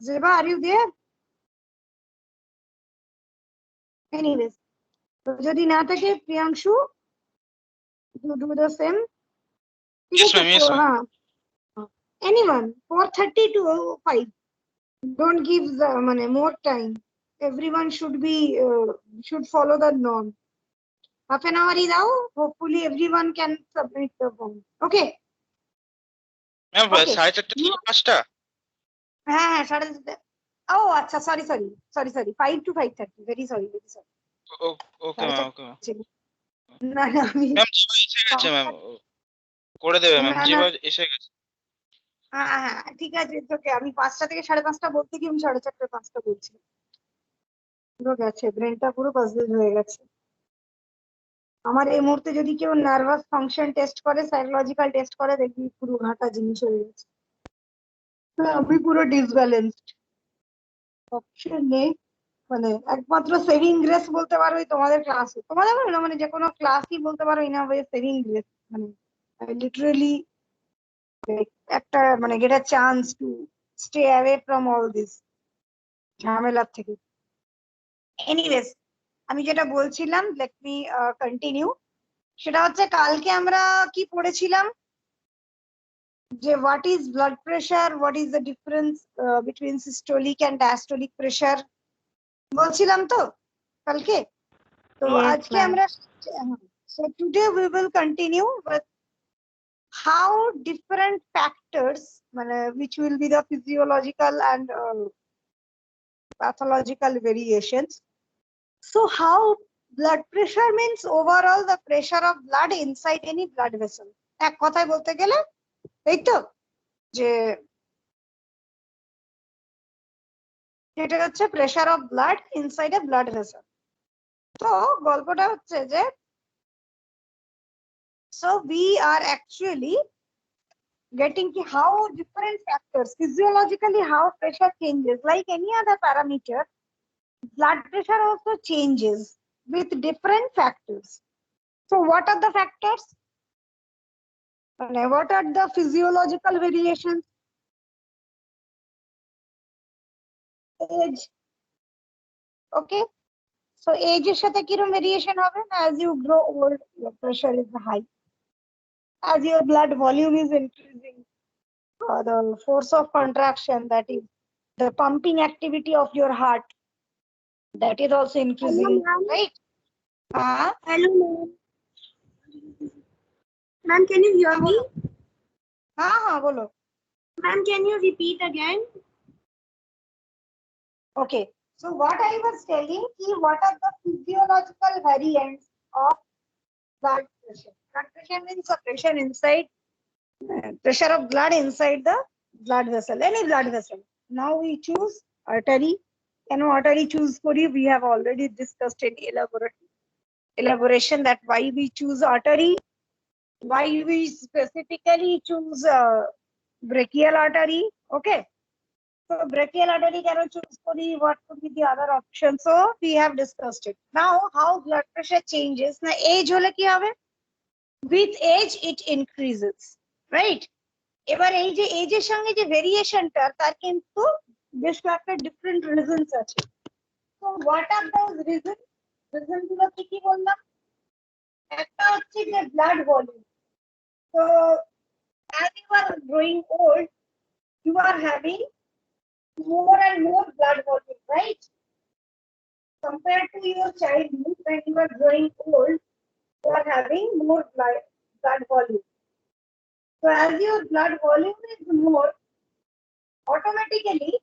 Zeba, are you there? Anyways, যদি না থাকে Priyanshu, you do the same. Yes, ma'am. Yes, ma'am. হ্যাঁ, anyone 4:30 to 5. Don't give the more time. Everyone should follow the norm. Half an hour is out. Hopefully everyone can submit the form. Okay. Ma'am, Okay. 4:30 থেকে 5টা? হ্যাঁ, 4:30. ও আচ্ছা, sorry 5 to 5:30. Very sorry. Okay ma'am, okay ma'am. না আমি ma'am এসে গেছে ma'am, করে দেবে ম্যাম, যেভাবে এসে গেছে। হ্যাঁ ঠিক আছে, তোকে আমি 5টা থেকে 5:30 বলতে কি আমি 4:30 5টা বলছি। পুরো গেছে, ব্রেনটা পুরো পাজল হয়ে গেছে আমার। এই মুহূর্তে যদি কেউ নার্ভাস ফাংশন টেস্ট করে, সাইকোলজিক্যাল টেস্ট করে, দেখবি পুরো ঘাটা জিনিস হয়ে গেছে। আমি পুরো ডিসব্যালেন্সড, অপশন নেই। একমাত্র সেভিং গ্রেস বলতে পারো তোমাদের ক্লাস, তোমাদের না যে কোনো ক্লাসই বলতে পারো in a way saving grace. Literally একটা get a chance to stay away from all this ঝামেলার থেকে। এনিওয়েজ, আমি যেটা বলছিলাম, লেট মি কন্টিনিউ। সেটা হচ্ছে কালকে আমরা কি পড়েছিলাম, যে what is blood pressure, what is the difference between systolic and diastolic pressure বলছিলাম তো কালকে। তো আজকে আমরা, so today we will continue with how different factors, which will be the physiological and pathological variations. So how blood pressure means overall the pressure of blood inside any blood vessel. এক কথায় বলতে গেলে এই তো, যে এটা হচ্ছে pressure of blood inside A blood vessel. তো গল্পটা হচ্ছে যে, so we are actually getting to how different factors physiologically, how pressure changes like any other parameter. Blood pressure also changes with different factors. So what are the factors? What are the physiological variations? Age. Okay, so age এর সাথে কিরকম variation হবে? As you grow old, your pressure is high. As your blood volume is increasing, the force of contraction, that is the pumping activity of your heart, that is also increasing. Hello, right? Hello, ma'am. Ma'am, can you hear me? Bolo. Ma'am, can you repeat again? Okay. So what I was telling you, what are the physiological variants of blood pressure? Blood pressure means the pressure inside, pressure of blood inside the blood vessel, any blood vessel. Now we choose artery. Artery choose for you. We have already discussed in elaboration that why we choose artery, why we specifically choose brachial artery. Okay, so brachial artery cannot choose for you. What could be the other option? So we have discussed it. Now how blood pressure changes? Now age hole ki hobe? With age it increases, right? এবার এই যে এজের সঙ্গে যে ভেরিয়েশনটা, তার কিন্তু বেশ কয়েকটা ডিফারেন্ট রিজনস আছে। তো what are those reason? Reason গুলো কি বললাম? একটা হচ্ছে যে ব্লাড ভলিউম। তো as you are growing old, you are having more and more blood volume, right? Compared to your childhood, when you are growing old, you are having more blood volume. So as your blood volume is more, automatically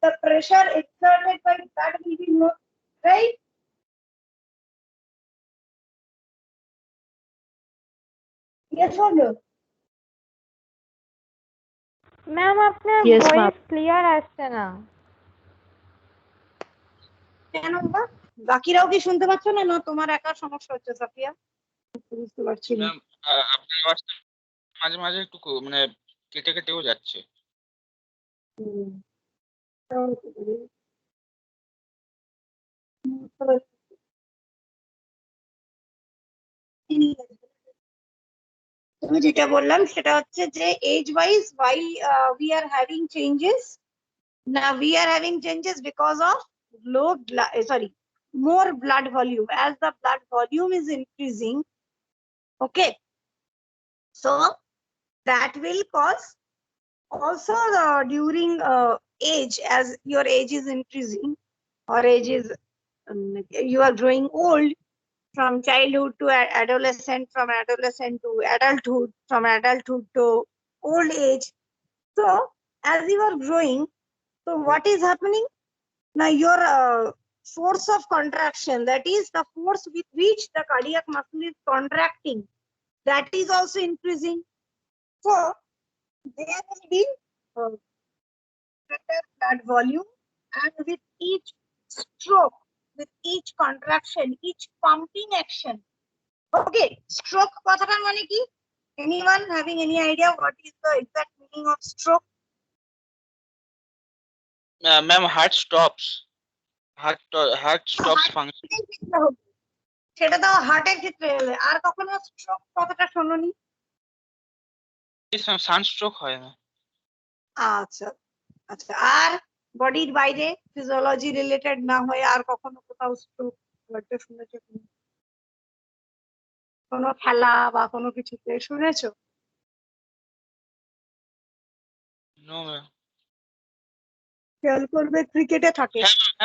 the pressure exerted by blood will be more, right? Yes or no? Ma'am আপনার voice clear আসছে না। কেন বাবা? বাকিরাও কি শুনতে পাচ্ছ না? না তোমার একা সমস্যা হচ্ছে সাফিয়া? বুঝতে পারছি না। আপনার আওয়াজটা মাঝে মাঝে একটু কেটে কেটেও যাচ্ছে। আমি যেটা বললাম সেটা হচ্ছে যে age wise why we are having changes, Now we are having changes because of more blood volume. As the blood volume is increasing, okay, so that will cause also during age, as your age is increasing or age is you are growing old, from childhood to adolescent, from adolescent to adulthood, from adulthood to old age. So as you are growing, so what is happening? Now your force of contraction, that is the force with which the cardiac muscle is contracting, that is also increasing. So there will be better blood volume, and with each stroke, with each contraction, each pumping action. Okay, stroke কথাটার মানে কি? Anyone having any idea what is the exact meaning of stroke? Ma'am, heart stops. Heart stops function. সেটা তো হার্টের ক্ষেত্রে হলে, আর কখনো stroke কথাটা শোনোনি? সানস্ট্রোক হয় না। আচ্ছা আচ্ছা, আর বডির বাইরে ফিজিওলজি রিলেটেড না হয়ে আর কখনো কোথাও স্ট্রোক ওয়ার্ডটা শুনেছো? কোনো খেলা বা কোনো কিছুতে শুনেছো? No ma'am. খেয়াল করবে ক্রিকেটে থাকে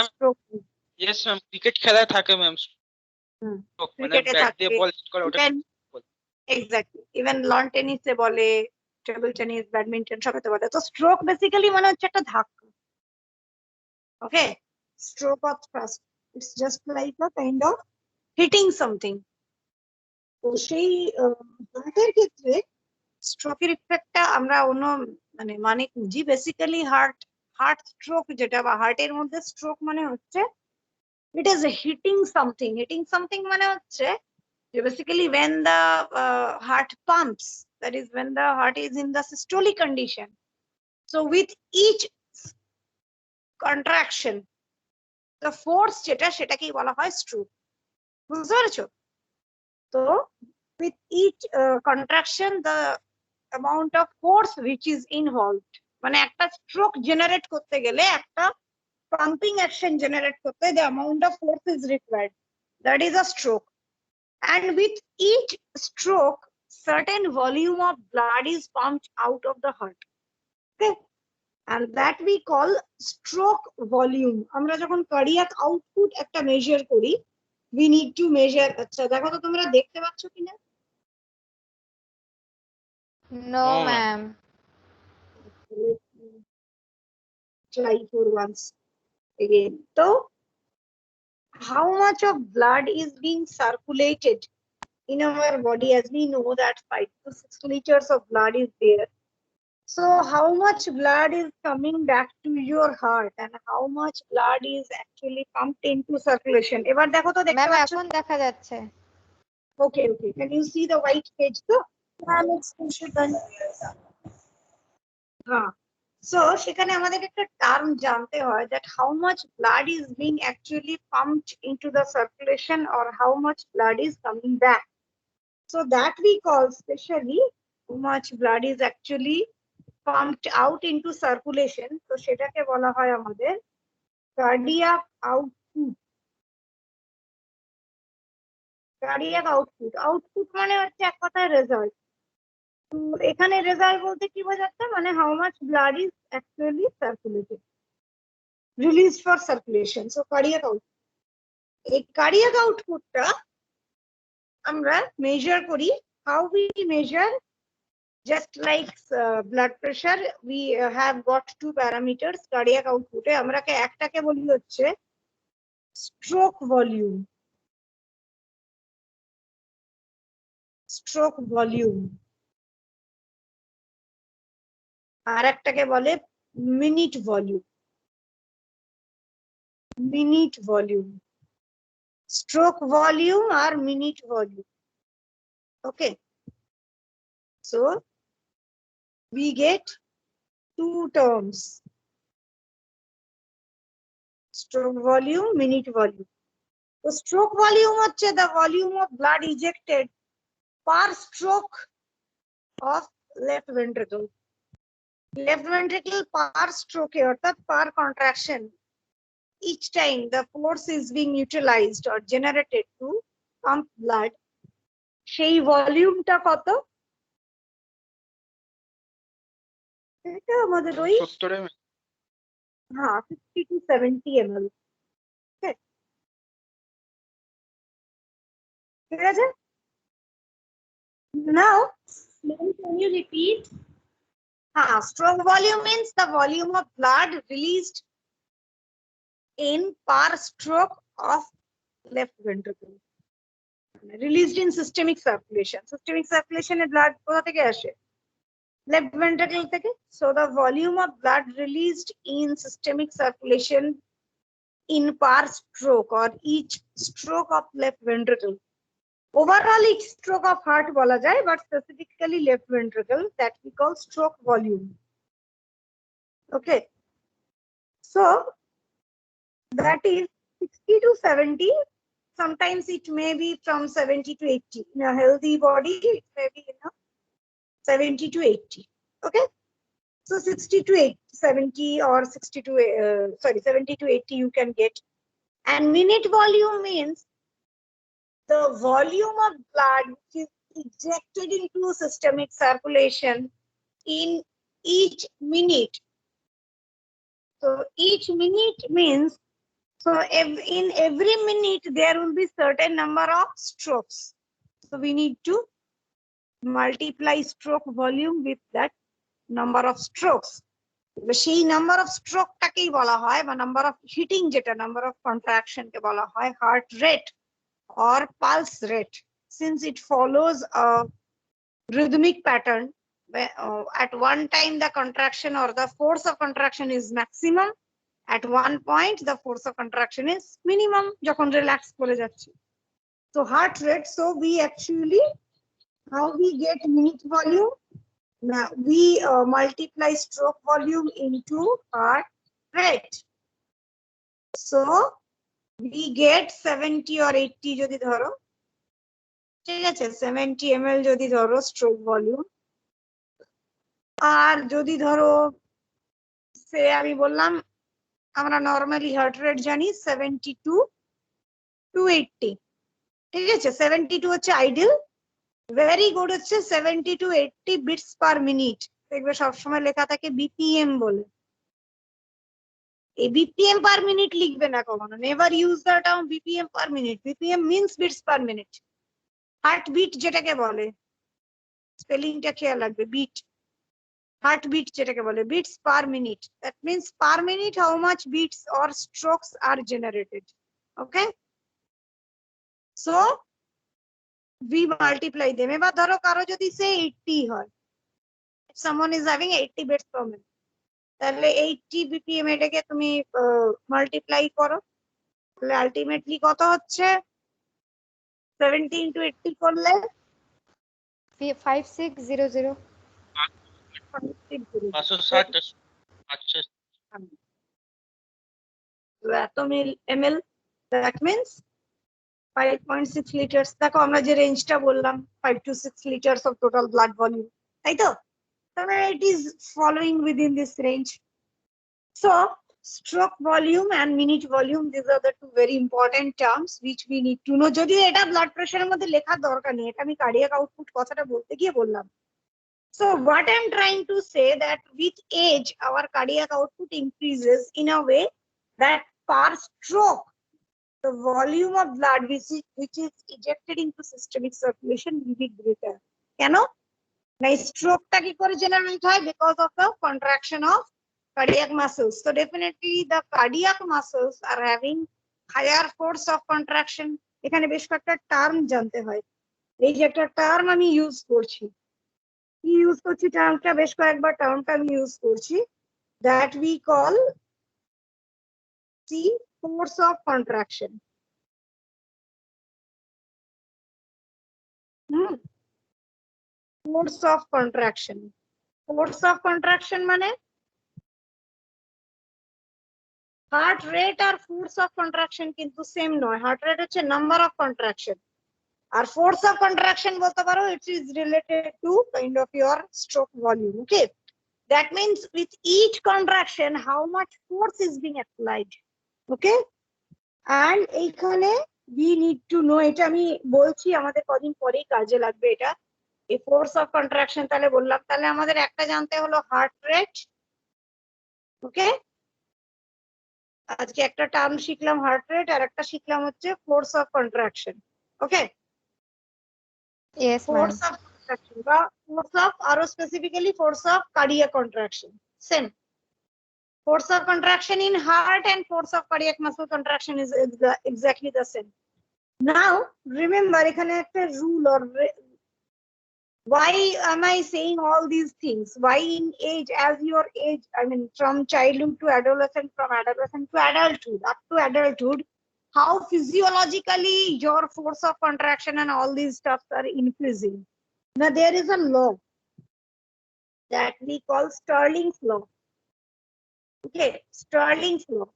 স্ট্রোক। ইয়েস ম্যাম, ক্রিকেট খেলায় থাকে ম্যাম স্ট্রোক, মানে ব্যাট দিয়ে বল করে ওটা। এক্স্যাক্টলি, ইভেন লন টেনিসে বলে, টেবিল টেনিস, ব্যাডমিন্টন সবতে বলে। তো স্ট্রোক বেসিক্যালি মানে হচ্ছে একটা ধাক্কা। Okay, stroke of trust, it's just like a kind of hitting something. তো সেই হার্টের ক্ষেত্রে স্ট্রোকের ইফেক্টটা আমরা অন্য মানে খুঁজি। বেসিক্যালি হার্ট স্ট্রোক যেটা, বা হার্টের মধ্যে স্ট্রোক মানে হচ্ছে it is hitting something. Hitting something মানে হচ্ছে basically when the heart pumps, that is when the heart is in the systolic condition, so with each contraction the force যেটা সেটাকেই বলা হয় stroke, বুঝতে পেরেছো? তো with each contraction the amount of force which is involved, মানে একটা stroke generate করতে গেলে, একটা pumping action generate করতে, the amount of force is required, that is a stroke. And with each stroke, certain volume of blood is pumped out of the heart. Okay, and that we call stroke volume. আমরা যখন cardiac output একটা measure করি, we need to measure. আচ্ছা দেখো তো তোমরা দেখতে পাচ্ছ কিনা? No, ma'am. Try for once again. So, how much of blood is being circulated in our body? As we know that 5 to 6 liters of blood is there. So how much blood is coming back to your heart and how much blood is actually pumped into circulation? এবার দেখো তো, দেখতে ma'am পাচ্ছ? এখন দেখা যাচ্ছে। Okay, okay. Can you see the white page? So, so সেখানে আমাদের একটা টার্ম জানতে হয়, that how much blood is being actually pumped into the circulation or how much blood is coming back. So that we call specially how much blood is actually pumped out into circulation. তো সেটাকে বলা হয় আমাদের cardiac output. Cardiac output, output মানে হচ্ছে এক কথায় result. তো এখানে রেজাল্ট বলতে কি বোঝাচ্ছে, মানে how much blood is actually circulated, released for circulation. So cardiac output, এই cardiac outputটা আমরা মেজার করি। How we measure? Just like blood pressure, we have got two parameters. Cardiac output এ আমরা একটাকে বলি হচ্ছে stroke volume, stroke volume, আর একটাকে বলে minute volume, minute volume, stroke volume আর minute volume. Okay, so we get two terms, stroke volume, minute volume. So stroke volume হচ্ছে the volume of blood ejected per stroke of left ventricle. Left ventricle per stroke অর্থাৎ per contraction, each time the force is being utilized or generated to pump blood, সেই ভলিউমটা কত? এটা আমাদের ওই 70 ml। হ্যাঁ 60 to 70 ml। ঠিক আছে? Now, can you repeat? Stroke volume means the volume of blood released in per stroke of left ventricle. Released in systemic circulation. Systemic circulation A blood কোথা থেকে আসে? Left ventricle থেকে। So the volume of blood released in systemic circulation in per stroke or each stroke of left ventricle. Overall each stroke of heart বলা যায়, but specifically left ventricle, that we call stroke volume. Okay. So that is 60 to 70. Sometimes it may be from 70 to 80. In a healthy body, it may be 70 to 80. Okay. So 60 to 80, 70 or 60 to 70 to 80 you can get. And minute volume means the volume of blood which is ejected into systemic circulation in each minute. So each minute means, so in every minute there will be certain number of strokes. So we need to multiply stroke volume with that number of strokes. সেই number of stroke টাকেই বলা হয়, বা number of hitting যেটা number of contraction কে বলা হয় heart rate or pulse rate, since it follows a rhythmic pattern. At one time the contraction or the force of contraction is maximum, at one point the force of contraction is minimum যখন relax করে যাচ্ছে। So heart rate, so we actually, how we get minute volume? Now we multiply stroke volume into heart rate. So we get 70 or 80 যদি ধরো, ঠিক আছে, 70 ml যদি ধরো stroke volume, আর যদি ধরো সে আমি বললাম আমরা নরমালি হার্ট রেট জানি 72 to 80, ঠিক আছে, 72 হচ্ছে আইডিয়াল, ভেরি গুড হচ্ছে 70 to 80 বিটস পার মিনিট। দেখবে সবসময় লেখা থাকে বিপিএম বলে, এই বিপিএম পার মিনিট লিখবে না কখনো, never use the term BPM per minute. BPM means beats per minute. Heart beat যেটাকে বলে, স্পেলিংটা খেয়াল রাখবে, বিট, heartbeat যেটাকে বলে, beats per minute, that means per minute how much beats or strokes are generated. Okay, so we multiply them. এবার ধরো কারো যদি সে 80 হয়, if someone is having 80 beats per minute, তাহলে 80 bpm এটাকে তুমি মাল্টিপ্লাই করো, তাহলে আলটিমেটলি কত হচ্ছে? 70 into 80 করলে 5600 560। আচ্ছা, এত ml, that means 5.6 liters. দেখো আমরা যে রেঞ্জটা বললাম 5 to 6 liters of total blood volume, তাই তো? তাহলে it is following within this range. So stroke volume and minute volume, these are the two very important terms which we need to know. যদিও এটা ব্লাড প্রেশারের মধ্যে লেখার দরকার নেই, এটা আমি কার্ডিয়াক আউটপুট কথাটা বলতে গিয়ে বললাম। So what I'm trying to say that with age our cardiac output increases in a way that per stroke the volume of blood which is ejected into systemic circulation will be greater. কেন? না স্ট্রোকটা কি করে generate হয়? Because of the contraction of cardiac muscles. So definitely the cardiac muscles are having higher force of contraction. এখানে বেশ কয়েকটা term জানতে হয়, এই যে একটা টার্ম আমি ইউজ করছি, কি ইউজ করছি টার্মটা, বেশ কয়েকবার টার্মটা আমি ইউজ করছি, that we call the force of contraction. Force of contraction. Force of contraction মানে হার্ট রেট আর ফোর্স অফ কন্ট্রাকশন কিন্তু সেম নয়। হার্ট রেট হচ্ছে নাম্বার অফ কন্ট্রাকশন, আর ফোর্স অফ কন্ট্রাকশন বলতে পারো it is related to kind of your stroke volume. Okay, That means with each contraction, how much force is being applied. Okay? And এখানে we need to know, এটা আমি বলছি আমাদের কদিন পরেই কাজে লাগবে এটা। এই force of contraction তাহলে বললাম, তাহলে আমাদের একটা জানতে হলো heart rate. ওকে? আজকে একটা টার্ম শিখলাম heart rate, আর একটা শিখলাম হচ্ছে force of contraction. Okay? Yes, ma'am. Force of contraction বা force of, আরো specifically force of cardiac contraction. Same. Force of contraction in heart and force of cardiac muscle contraction is exactly the same. Now, remember, এখানে একটা rule or why am I saying all these things? Why in age, as your age, I mean, from childhood to adolescent, from adolescent to adulthood, up to adulthood, how physiologically your force of contraction and all these stuffs are increasing. Now, there is a law that we call Stirling's law. Okay, Stirling's law.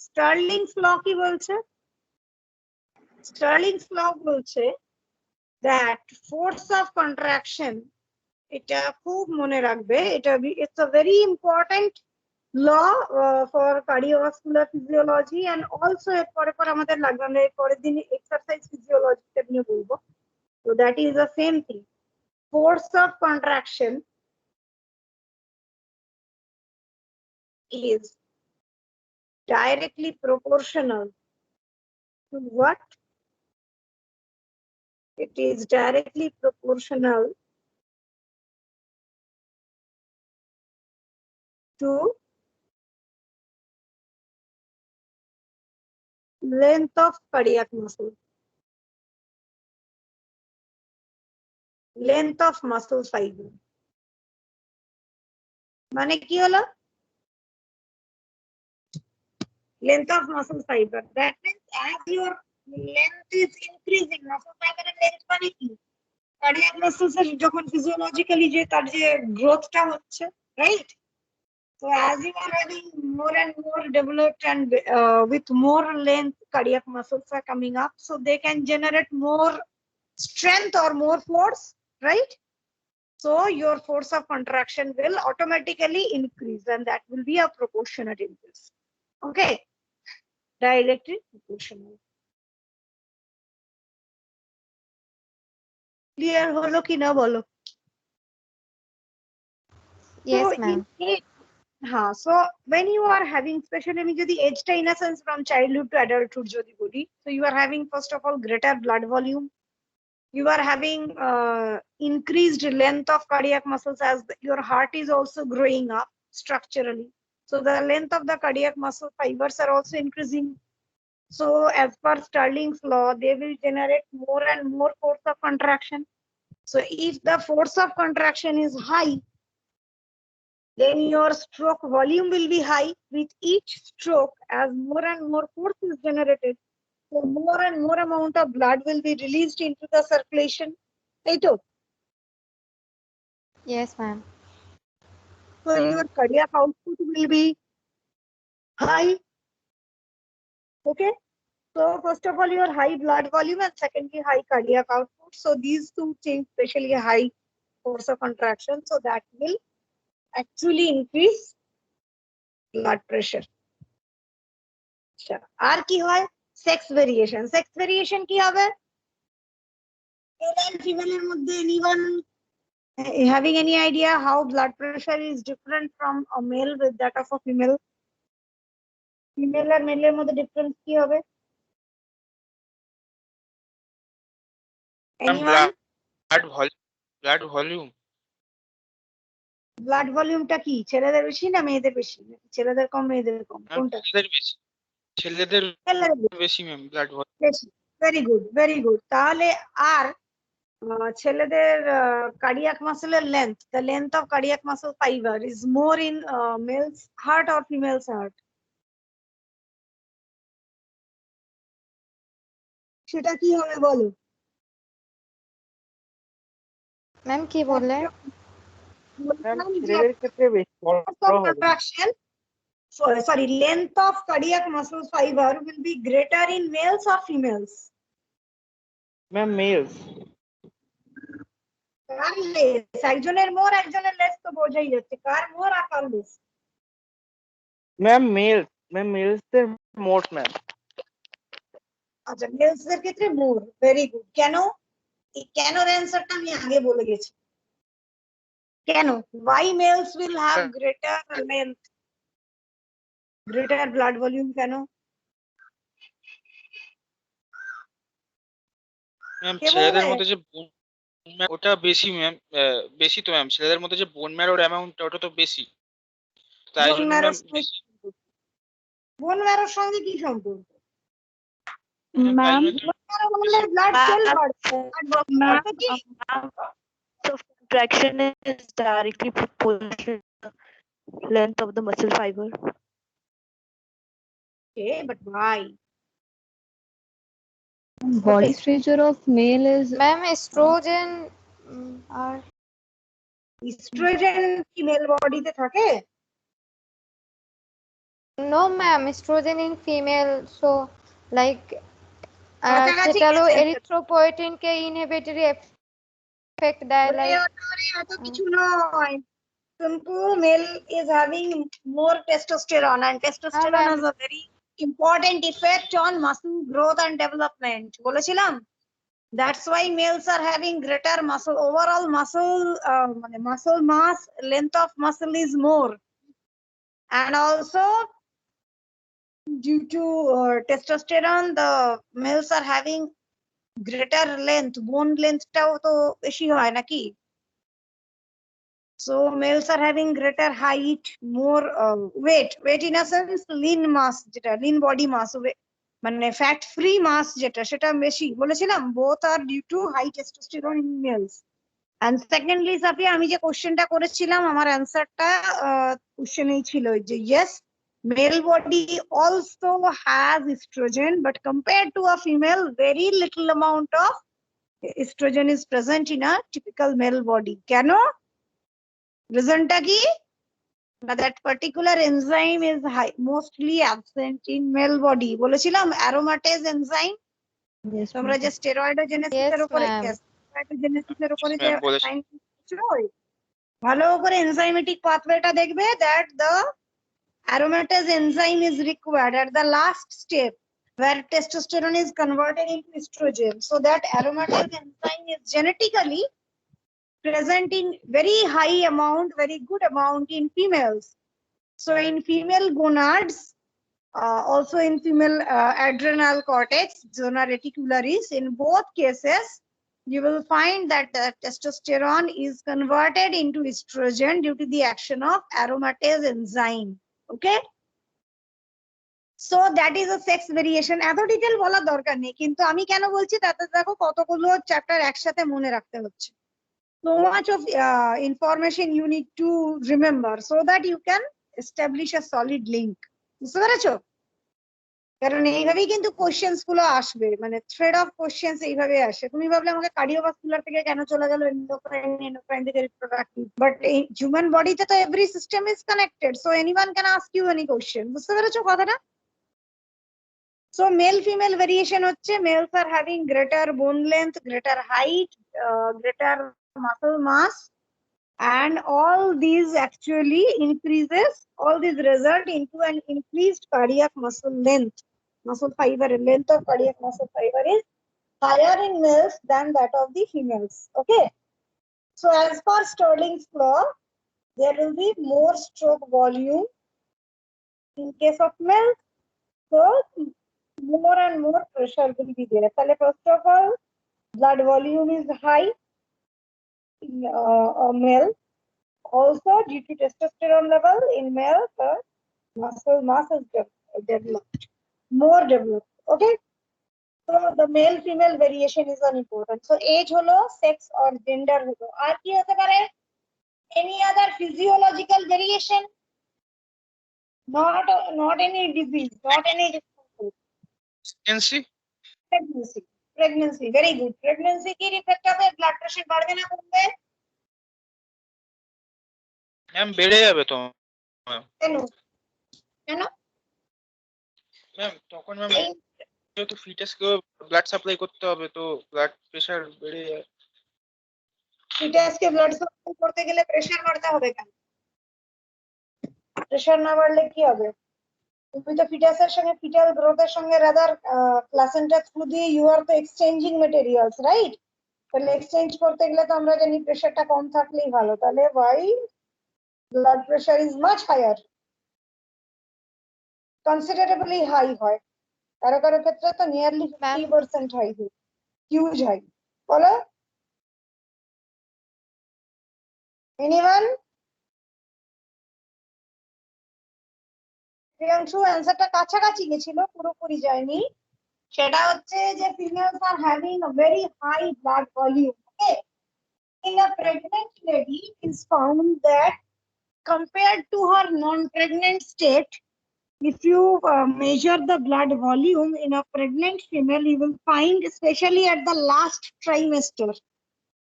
Stirling's law কি বলছে? Stirling's law বলছে that force of contraction, এটা খুব মনে রাখবে, এটা it's a very important law for cardiovascular physiology, and also এর পরে পরে আমাদের লাগবে, আমরা এর পরের দিন exercise physiology টা নিয়ে বলবো। So that is the same thing. Force of contraction is directly proportional to what? It is directly proportional to length of cardiac muscle. Length of muscle fiber. মানে কি হলো? Length of muscle fiber. That means as your length is increasing, muscle fiber length মানে কি? Cardiac muscles এর যখন physiologically যে তার যে growth টা হচ্ছে, right? So as you are having more and more developed and with more length, cardiac muscles are coming up, so they can generate more strength or more force, right? So your force of contraction will automatically increase, and that will be a proportionate increase. Okay, directly proportional. Clear holo ki na bolo? Yes, So ma'am. so when you are having, especially আমি যদি age টা in a sense from childhood to adulthood যদি বলি, so you are having first of all greater blood volume. You are having increased length of cardiac muscles as your heart is also growing up structurally. So the length of the cardiac muscle fibers are also increasing. So as per Stirling's law, they will generate more and more force of contraction. So if the force of contraction is high, then your stroke volume will be high. With each stroke, as more and more force is generated, so more and more amount of blood will be released into the circulation. Yes, ma'am. So your cardiac output will be high. Okay. So first of all, your high blood volume, and secondly, high cardiac output. So these two things, especially high force of contraction, so that will actually increase blood pressure. আর কি হয়? Sex variation. Sex variation কি হবে? Male and female এর মধ্যে anyone having any idea how blood pressure is different from a male with that of a female? Female R male এর মধ্যে difference কি হবে? Anyone? blood volume. ব্লাড ভলিউমটা কি ছেলেদের বেশি না মেয়েদের বেশি? ছেলেদের কম মেয়েদের কম, কোনটা? ছেলেদের বেশি ম্যাম ব্লাড ভলিউম। বেশি। Very good, very good. তাহলে আর ছেলেদের কার্ডিয়াক মাসেলের length, the length of cardiac muscle fiber is more in male's heart or female's heart? সেটা কি হবে বলো? ম্যাম কি বললে? ছেলেদের ক্ষেত্রে বেশি বড় contraction, sorry, length of cardiac muscle fiber will be greater in males or females? Ma'am males. কার লেস? একজনের মোর একজনের লেস তো বোঝাই যাচ্ছে, কার মোর আর কার লেস? ম্যাম মেলস দের মোট ম্যাম। আচ্ছা, মেলস এর ক্ষেত্রে মোর। Very good. কেন? এই কেনর অ্যান্সারটা আমি আগে বলে গেছি। কেন? why males will have greater length, greater blood volume? কেন? ম্যাম কে ছেলেদের বলবে? মধ্যে যে ওটা বেশি ম্যাম, বেশি তো ম্যাম, ছেলেদের মধ্যে যে বোন ম্যারোর অ্যামাউন্ট ওটা তো বেশি, তাই বোন জন্য ম্যারোর ম্যাম সঙ্গে বোন ম্যারোর সঙ্গে কি সম্পর্ক? তাই Ma'am, জন্য বোন ম্যারো বললে ব্লাড সেল বাড়বে। ma'am, অর্থ কি? so contraction is directly proportional to the length of the muscle fiber. Okay, but why? Body structure of male is Ma'am, estrogen আর ইস্ট্রোজেন কি মেল বডিতে থাকে? no ma'am, estrogen in female, so like কাছাকাছি সেটা হলো গেছেন। erythropoietin কে inhibitory effect দেয়, ওরে like ওরে, এত কিছু নয়। Simple, male is having more testosterone, and testosterone ma'am. has a very important effect on muscle growth and development. বলেছিলাম? That's why males are having greater muscle, overall muscle, muscle mass, length of muscle is more. And also, due to testosterone, the males are having greater length, bone length টাও তো বেশি হয় নাকি? So males are having greater height, more weight in a sense, lean mass, যেটা lean body mass, মানে fat free mass যেটা, সেটা বেশি। বলেছিলাম both are due to high testosterone in males. And secondly, সাফি, আমি যে কোশ্চেনটা করেছিলাম, আমার অ্যান্সারটা কোশ্চেনেই ছিল যে yes, male body also has estrogen, but compared to a female, very little amount of estrogen is present in a typical male body. কেন? রিজনটা কি? that particular enzyme is mostly absent in male body. বলেছিলাম aromatase enzyme, yes, তোমরা যে স্টেরয়েডোজেনেসিস Yes, এর উপরে ma'am. স্টেরয়েডোজেনেসিস এর উপরে যে ম্যাম বলেছি। assignment ছিল, ভালো করে এনজাইমেটিক পাথওয়েটা দেখবে, that the aromatase enzyme is required at the last step where testosterone is converted into estrogen. So that aromatase enzyme is genetically present in very high amount, very good amount in females. So in female gonads, also in female adrenal cortex, zona reticularis, in both cases, you will find that the testosterone is converted into estrogen due to the action of aromatase enzyme. Okay? So that is a sex variation. এত detail বলার দরকার নেই, কিন্তু আমি কেন বলছি তাতে দেখো কতগুলো চ্যাপ্টার একসাথে মনে রাখতে হচ্ছে। So much of information you need to remember so that you can establish a solid link. বুঝতে পেরেছো? কারণ এইভাবেই কিন্তু কোশ্চেন্স গুলো আসবে, মানে থ্রেড অফ কোশ্চেন্স এইভাবে আসে। তুমি ভাবলে আমাকে কার্ডিওভাস্কুলার থেকে কেন চলে গেল এন্ডোক্রাইন থেকে রিপ্রোডাক্টিভ, বাট এই হিউম্যান বডিতে তো every system is connected, so anyone can ask you any question. বুঝতে পেরেছো কথাটা? So male female variation হচ্ছে males are having greater bone length, greater height, greater muscle mass, and all these actually increases, all these result into an increased cardiac muscle length. Muscle fiber length of cardiac muscle fiber is higher in males than that of the females. Okay. So as per Stirling's law, there will be more stroke volume in case of males. So more and more pressure will be there. First of all, blood volume is high in a male. Also, due to testosterone level in male, the muscle mass is developed, more developed. Okay. So the male female variation is unimportant. So age holo, sex or gender holo. Ar ki hote pare? Any other physiological variation? Not any disease, not any pregnancy pregnancy. Pregnancy, very good. Pregnancy ki effect হবে, blood pressure বাড়বে না কমবে? Ma'am বেড়ে যাবে তো কেন? কেন? Ma'am, তখন ম্যাম যেহেতু ফিটাসকে ব্লাড সাপ্লাই করতে হবে, তো ব্লাড প্রেশার বেড়ে যায়। ফিটাস কে ব্লাড সাপ্লাই করতে গেলে প্রেসার বাড়তে হবে কেন? প্রেসার না বাড়লে কি হবে? তুমি তো ফিটাসের সঙ্গে ফিটাল গ্রোথের সঙ্গে রাদার প্লাসেন্টা থ্রু দিয়ে ইউ আর তো এক্সচেঞ্জিং মেটেরিয়ালস, রাইট? তাহলে এক্সচেঞ্জ করতে গেলে তো আমরা জানি প্রেসারটা কম থাকলেই ভালো। তাহলে why blood pressure is much higher, considerably high হয়, কারো কারো ক্ষেত্রে তো নিয়ারলি 50% হাই হয়, হিউজ হাই। বলো এনিওয়ান? প্রিয়াংশু অ্যান্সারটা কাছাকাছি গেছিল, পুরোপুরি যায়নি। সেটা হচ্ছে যে females are having a very high blood volume. Okay, in a pregnant lady is found that compared to her non-pregnant state, if you measure the blood volume in a pregnant female, you will find, especially at the last trimester.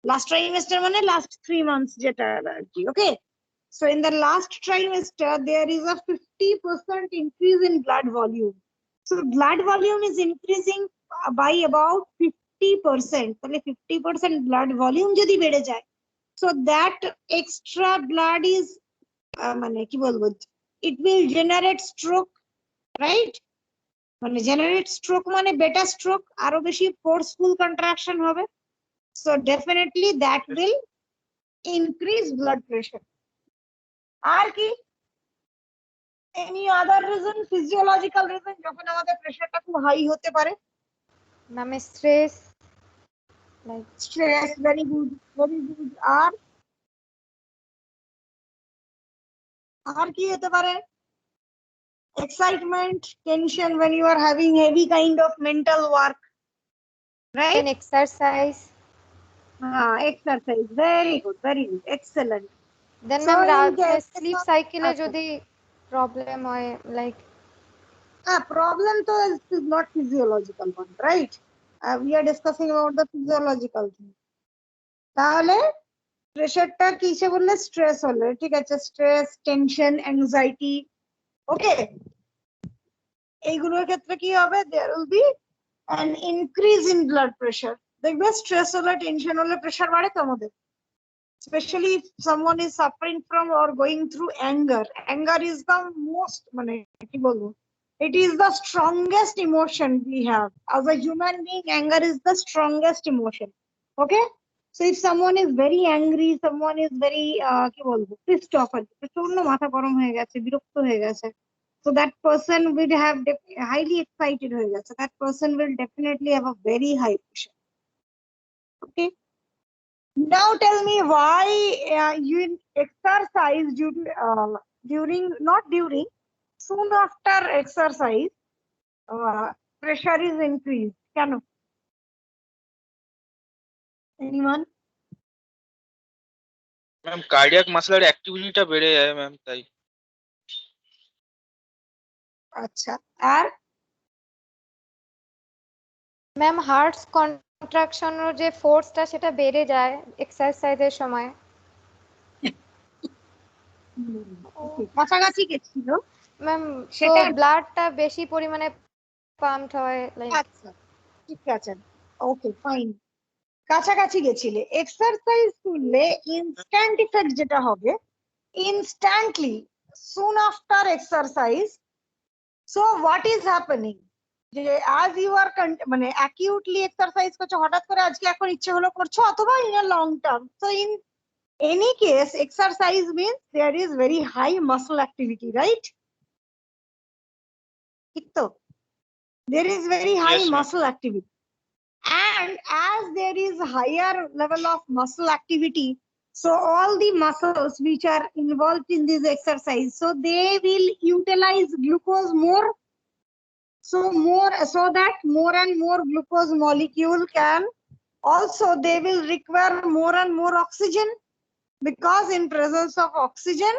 Last trimester মানে last 3 months যেটা আর কি। Okay, so in the last trimester there is a 50% increase in blood volume. So blood volume is increasing by about 50%. তাহলে 50% blood volume যদি বেড়ে যায়, so that extra blood is মানে কি বলবো, it will generate stroke, right? মানে generate stroke মানে beta stroke, আরো বেশি forceful contraction হবে, so definitely that will increase blood pressure. আর কি any other reason, physiological reason যখন আমাদের প্রেসারটা খুব হাই হতে পারে? Ma'am, stress, like Stress, very good, very good. আর কি হতে পারে? Excitement, tension when you are having heavy kind of mental work, right? then exercise, Exercise, very good, very good, excellent. then So ma'am in case sleep cycle এ আচ্ছা, যদি problem হয়, like problem তো is not physiological one, right? We are discussing about the physiological thing. তাহলে প্রেসারটা কিসে বললে? Stress হলে, ঠিক আছে, স্ট্রেস, টেনশন, অ্যাংজাইটি, ওকে, এইগুলোর ক্ষেত্রে কি হবে? there will be an increase in blood pressure. দেখবে স্ট্রেস হলে, টেনশন হলে প্রেসার বাড়ে তো আমাদের, especially if someone is suffering from or going through anger. Anger is the most মানে কি বলবো, it is the strongest emotion we have as a human being. Anger is the strongest emotion. Okay, so if someone is very angry, someone is very কি বলবো, pissed off, প্রচন্ড মাথা গরম হয়ে গেছে, বিরক্ত হয়ে গেছে, so that person will have highly excited হয়ে গেছে, that person will definitely have a very high pressure. Okay, now tell me why you exercise during, not during, soon after exercise, pressure is increased. কেন? Anyone? Ma'am cardiac মাসলার অ্যাক্টিভিটিটা বেড়ে যায় ma'am, তাই। আচ্ছা, আর ma'am hertz কন্ট্রাকশনের যে ফোর্সটা সেটা বেড়ে যায় এক্সারসাইজের সময়। কাছাকাছি গেছিল ম্যাম সেটা, ব্লাডটা বেশি পরিমাণে পাম্পড হয়, লাইক আচ্ছা ঠিক আছে, ওকে ফাইন, কাছাকাছি গেছিলে। এক্সারসাইজ করলে ইনস্ট্যান্ট ইফেক্ট যেটা হবে, instantly soon after exercise, so what is happening, যে আজ ইউ আর মানে অ্যাকিউটলি এক্সারসাইজ করছো, হঠাৎ করে আজকে এখন ইচ্ছে হলো করছো, অথবা in a long term, so in any case exercise means there is very high muscle activity, right? So there is very high Yes, ma'am. muscle activity, and as there is higher level of muscle activity, so all the muscles which are involved in this exercise, so they will utilize glucose more, so that more and more glucose molecule can, also they will require more and more oxygen, because in presence of oxygen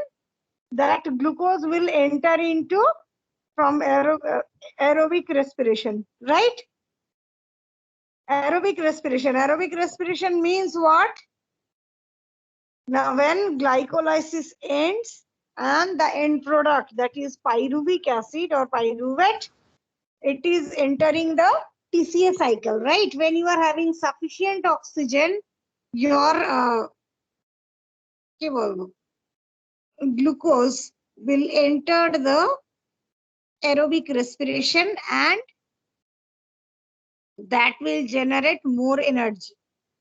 that glucose will enter into from aerobic respiration, right? Aerobic respiration means what? Now when glycolysis ends and the end product, that is pyruvic acid or pyruvate, it is entering the TCA cycle, right? When you are having sufficient oxygen, your কি বলবো, glucose will enter the aerobic respiration and that will generate more energy,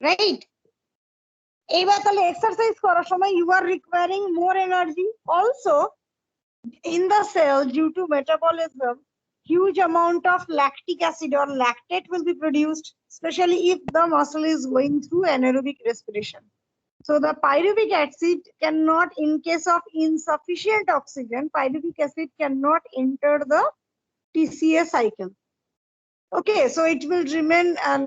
right? এইবার তাহলে exercise করার সময় you are requiring more energy also in the cell due to metabolism. Huge amount of lactic acid or lactate will be produced, especially if the muscle is going through anaerobic respiration. So the pyruvic acid cannot, in case of insufficient oxygen, pyruvic acid cannot enter the TCA cycle. Okay, so it will remain and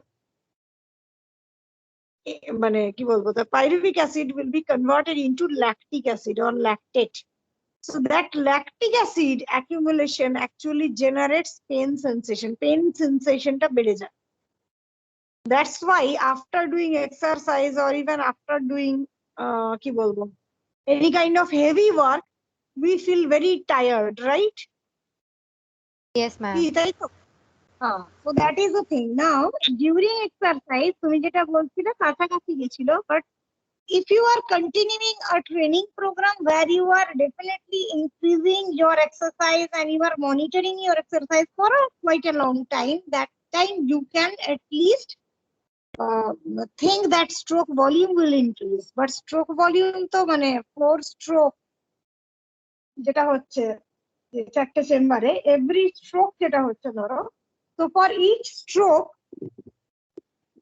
মানে কি বলবো, the pyruvic acid will be converted into lactic acid or lactate. So that lactic acid accumulation actually generates pain sensation. Pain sensation ta bede jay. That's why after doing exercise or even after doing ki bolbo, any kind of heavy work, we feel very tired, right? Yes, ma'am. তাই তো? So that is the thing. Now during exercise তুমি যেটা বলছিলে কাছাকাছি গেছিল, but if you are continuing a training program where you are definitely increasing your exercise and you are monitoring your exercise for quite a long time, that time you can at least think that stroke volume will increase. But stroke volume তো মানে 4 stroke যেটা হচ্ছে যে চারটে চেম্বারে every stroke যেটা হচ্ছে ধরো, so for each stroke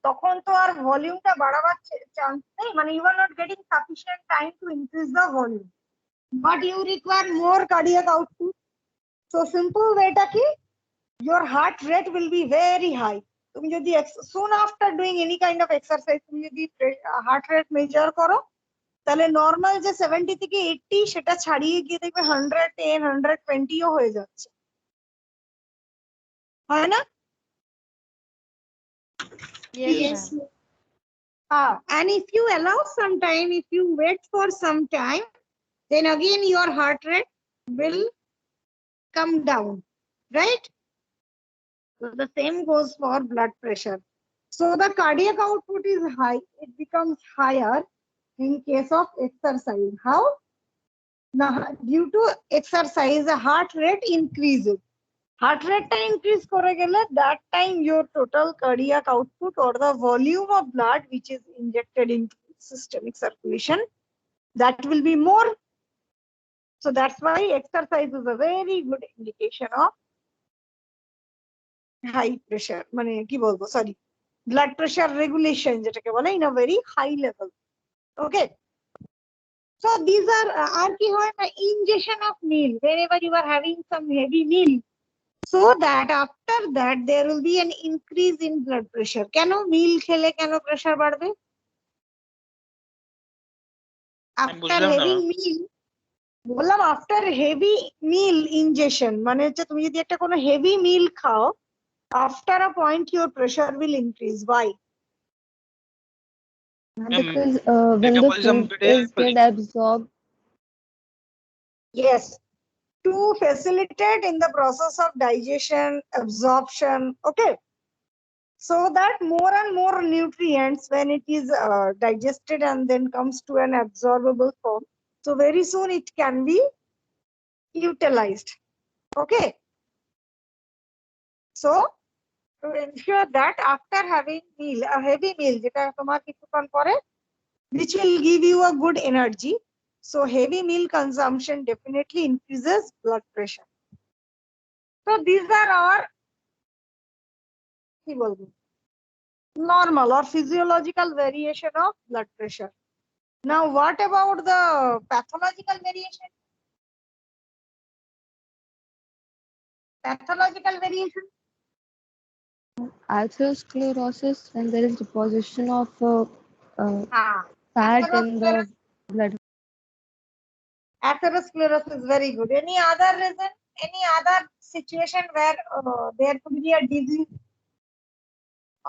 তখন তো আর ভলিউমটা বাড়াবার চান্স নেই, মানে you are not getting sufficient time to increase the volume, but you require more cardiac output. So simple ওয়েটা কি, your heart rate will be very high. তুমি যদি soon after doing any kind of exercise তুমি যদি heart rate measure করো, তাহলে normal যে 70 থেকে 80 সেটা ছাড়িয়ে গিয়ে দেখবে 110 120 ও হয়ে যাচ্ছে, হয় না? Yes, ma'am. And if you allow some time, if you wait for some time, then again your heart rate will come down, right? So the same goes for blood pressure. So the cardiac output is high, it becomes higher in case of exercise. How? Now, due to exercise, the heart rate increases. Heart rate increase kore gele, that time your total cardiac output or the volume of blood which is injected into systemic circulation, that will be more. So that's why exercise is a very good indication of high pressure, মানে কি বলবো, sorry, blood pressure regulation যেটাকে বলে in a very high level. Okay, so these are আর কি হয় না, ingestion of meal whenever you are having some heavy meal, so that after that there will be an increase in blood pressure. কেন meal খেলে কেন pressure বাড়বে? After having meal, বললাম after heavy meal ingestion মানে হচ্ছে তুমি যদি একটা কোনো heavy meal খাও, after a point your pressure will increase. Why? Because when the metabolism food is get absorbed, Yes, to facilitate in the process of digestion, absorption, okay, so that more and more nutrients when it is digested and then comes to an absorbable form, so very soon it can be utilized. Okay, so to ensure that after having meal, a heavy meal যেটা তোমার কিছুক্ষণ পরে, which will give you a good energy, so heavy meal consumption definitely increases blood pressure. So these are our কি বলবো, normal or physiological variation of blood pressure. Now what about the pathological variation? Pathological variation, atherosclerosis, when there is deposition of fat in the blood. atherosclerosis, very good. Any other reason, any other situation where there could be a disease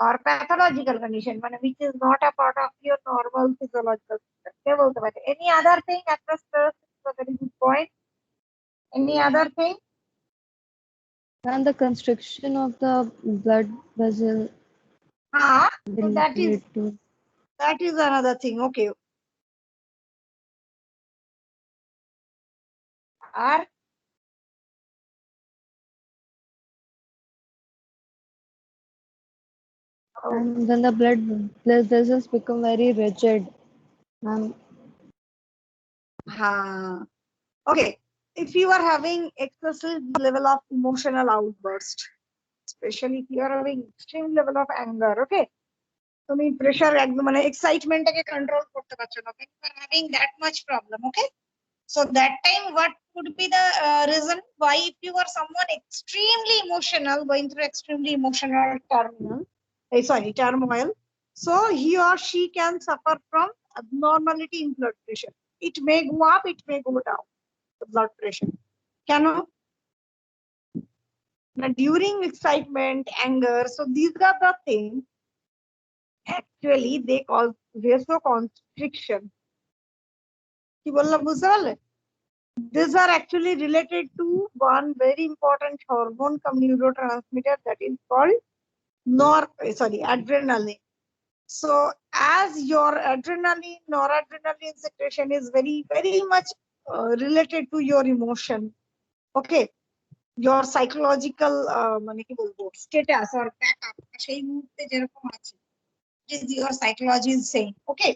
or pathological condition, which is not a part of your normal physiological system? Any other thing? Atherosclerosis is a very good point. Any other thing? And the constriction of the blood vessel So will that is lead to another thing. Okay, আর And then the blood vessels become very rigid. And okay, if you are having excessive level of emotional outburst, especially if you are having extreme level of anger, okay, তুমি pressure একদম মানে এক্সাইটমেন্টটাকে control করতে পারছো না, you are having that much problem, okay. So that time what could be the reason why, if you are someone extremely emotional, going through extremely emotional turmoil, so he or she can suffer from abnormality in blood pressure. It may go up, it may go down, the blood pressure. Can during excitement, anger, so these are the things actually they cause vasoconstriction. কি বললাম বুঝতে পারলে? These are actually related to one very important hormone cum neurotransmitter that is called adrenaline. So as your adrenaline, noradrenaline secretion is very, very much related to your emotion. Okay. Your psychological মানে কি বলবো status or backup সেই মুহূর্তে যেরকম আছে, is your psychology is saying, okay.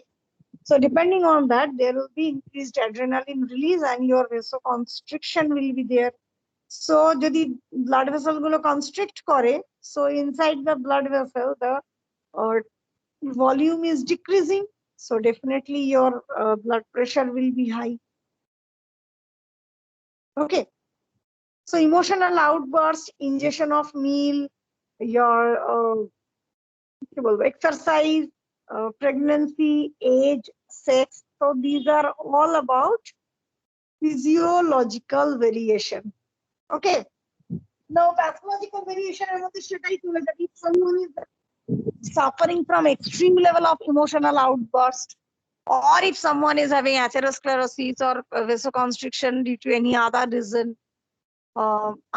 So depending on that, there will be increased adrenaline release and your vasoconstriction will be there. So যদি blood vessel গুলো constrict করে, so inside the blood vessel the volume is decreasing, so definitely your blood pressure will be high. Okay. So emotional outburst, ingestion of meal, your exercise, pregnancy, age, sex. So these are all about physiological variation. Okay. Now pathological variation, if someone is suffering from extreme level of emotional outburst, or if someone is having atherosclerosis or vasoconstriction due to any other reason,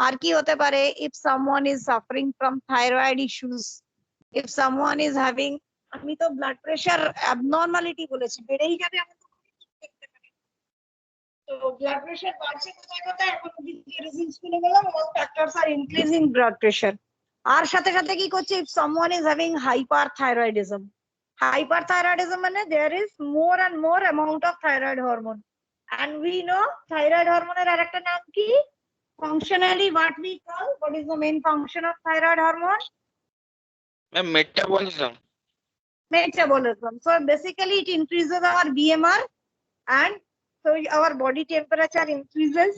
আর কি হতে পারে, if someone is suffering from thyroid issues, if someone is having, আমি তো blood pressure abnormality বলেছি, বেড়েই যাবে এমন তো কোনো কিছু দেখতে পারি। তো ব্লাড প্রেশার বাড়ছে কোথায় কোথায়, এখন ডিজিজ খুলে গেলাম, all factors are increasing blood pressure। আর সাথে সাথে কি করছে, if someone is having hyperthyroidism, hyperthyroidism মানে there is more and more amount of thyroid hormone, and we know thyroid hormone এর আরেকটা নাম কি, functionally what we call, what is the main function of thyroid hormone? Metabolism. So basically it increases our BMR, and so our body temperature increases.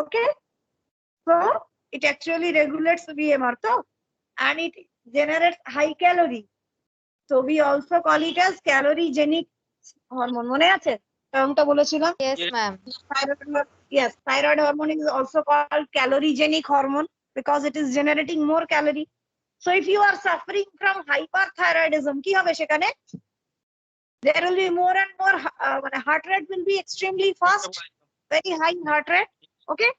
Okay, so it actually regulates BMR, so, and it generates high calorie, so we also call it as caloriogenic hormone. মনে আছে টার্মটা বলেছিলাম? Yes, ma'am. Yes, thyroid hormone is also called caloriogenic hormone because it is generating more calorie. So if you are suffering from hyperthyroidism, কি হবে সেখানে? There will be more and more heart rate will be extremely fast, very high heart rate. Okay.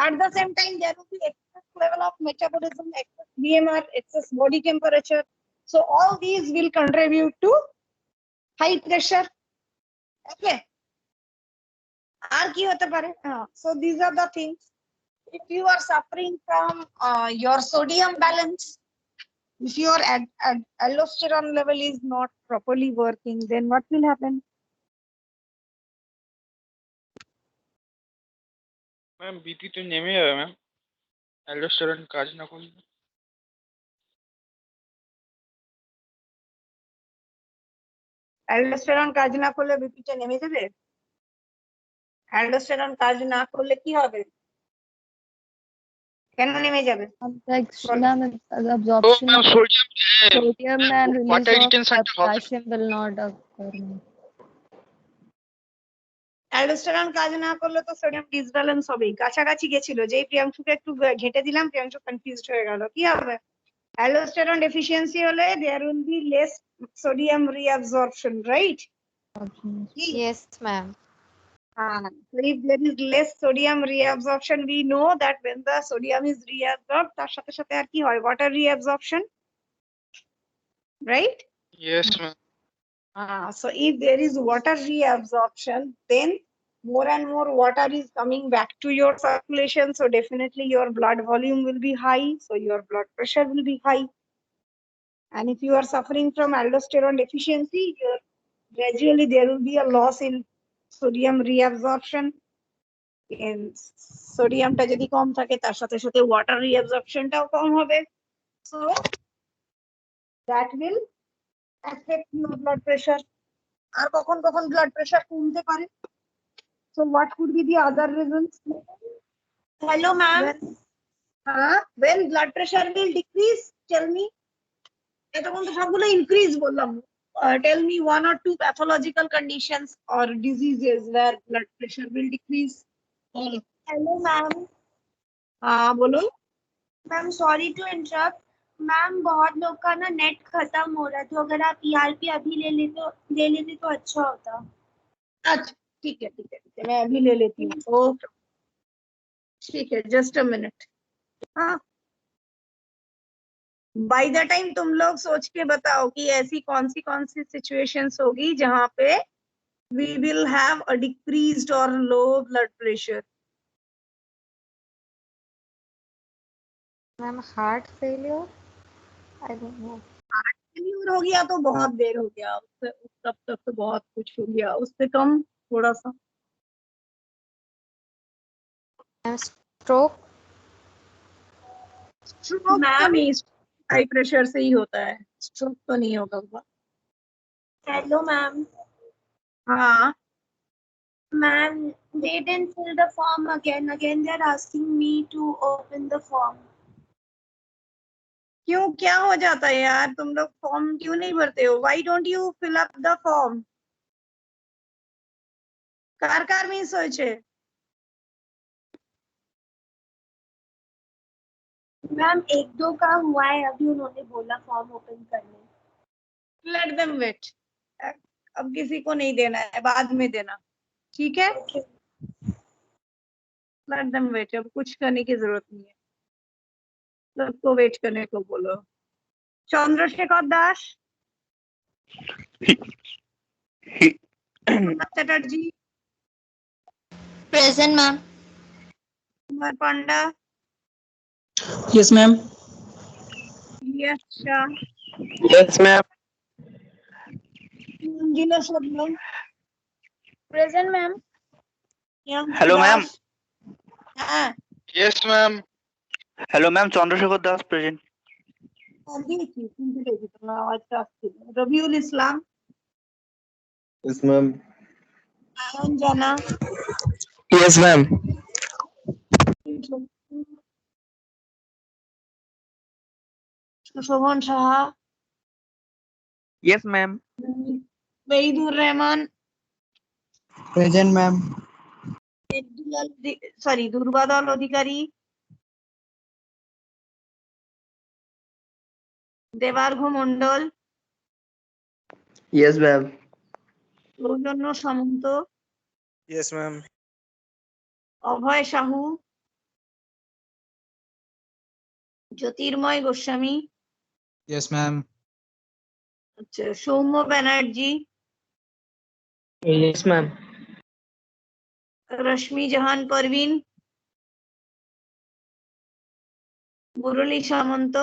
At the same time, there will be excess level of metabolism, excess BMR, excess body temperature. So all these will contribute to high pressure. Okay. আর কি হতে পারে? So these are the things. If you are suffering from your sodium balance, if your aldosterone level is not properly working, then what will happen? Ma'am BP তো নেমে যাবে ma'am, aldosterone কাজ না করলে। Aldosterone কাজ না করলে বিপিটা নেমে যাবে? অ্যালডোস্টেরন কাজ না করলে কি হবে, কেন নেমে যাবে? like the absorption of sodium and water release retention of potassium will not occur. Aldosterone কাজ না করলে তো সোডিয়াম ডিসব্যালেন্স হবেই, কাছাকাছি গেছিল, যেই প্রিয়াংশুকে একটু ঘেটে দিলাম প্রিয়াংশু কনফিউজড হয়ে গেল, কি হবে? অ্যালডোস্টেরন ডেফিসিয়েন্সি হলে there will be less sodium reabsorption, right? Yes, ma'am. So if there is less sodium reabsorption, we know that when the sodium is reabsorbed, তার সাথে সাথে আর কি হয়, water reabsorption, right? Yes ma'am. So if there is water reabsorption, then more and more water is coming back to your circulation, so definitely your blood volume will be high, so your blood pressure will be high. And if you are suffering from aldosterone deficiency, gradually there will be a loss in sodium reabsorption. In সোডিয়ামটা যদি কম থাকে তার সাথে সাথে water রিঅ্যাবজর্পশনটাও কম হবে, so that will affect your blood pressure. আর কখন কখন blood pressure কমতে পারে? So what could be the other reasons? Hello ma'am. When blood pressure will decrease, tell me. এতক্ষণ তো সবগুলো increase বললাম. Tell me one or two pathological conditions or diseases where blood pressure will decrease. Hello ma'am. हाँ बोलो। Ma'am sorry to interrupt. Ma'am बहुत लोग का ना नेट खत्म हो रहा है, तो अगर आप ईआरपी अभी ले लेते तो अच्छा होता। अच्छा ठीक है मैं अभी ले लेती हूँ। ओके ठीक है, जस्ट अ मिनट। हाँ बाय द टाइम तुम लोग सोच के बताओ कि ऐसी कौन सी सिचुएशंस होगी जहाँ पे we will have a decreased or low blood pressure. Ma'am heart failure, I don't know. Failure हो गया तो बहुत देर हो गया, उससे तब तक तो बहुत कुछ हो गया, उससे कम थोड़ा सा। स्ट्रोक। स्ट्रोक तो नहीं, हाई प्रेशर से ही होता है, स्ट्रोक तो नहीं होगा। Hello ma'am. हाँ ma'am they didn't fill the form again they're asking me to open the form. क्यों, क्या हो जाता है यार, तुम लोग फॉर्म क्यों नहीं भरते हो? Why don't you fill up the form? Car means হয়েছে। मैम एक दो का हुआ है, अभी उन्होंने बोला फॉर्म ओपन करने। Let them wait. अब किसी को नहीं देना है, बाद में देना, ठीक है? Let them wait. अब कुछ करने की जरूरत नहीं है, सबको वेट करने को बोलो। Chandrashekhar Das, Chatterjee, present ma'am. Kumar Panda, yes ma'am. Yash Shah, yes ma'am. Manjila Shabnam, present ma'am. Hello ma'am. हाँ yes ma'am. Hello ma'am, Chandrashekhar Das present. Rabiul Islam, yes ma'am. Ayan Jana, yes ma'am. Shobhan Shah, yes ma'am. Wahidur Rahman, present ma'am. Durbadal Adhikari, Devargha Mandal, yes ma'am. Soujanya Samanta, yes ma'am. Abhay Sahu, Jyotirmoy Goswami, yes ma'am. আচ্ছা সৌম্য ব্যানার্জি, यस मैम। रश्मि জাহান Parveen, Murali Samanta,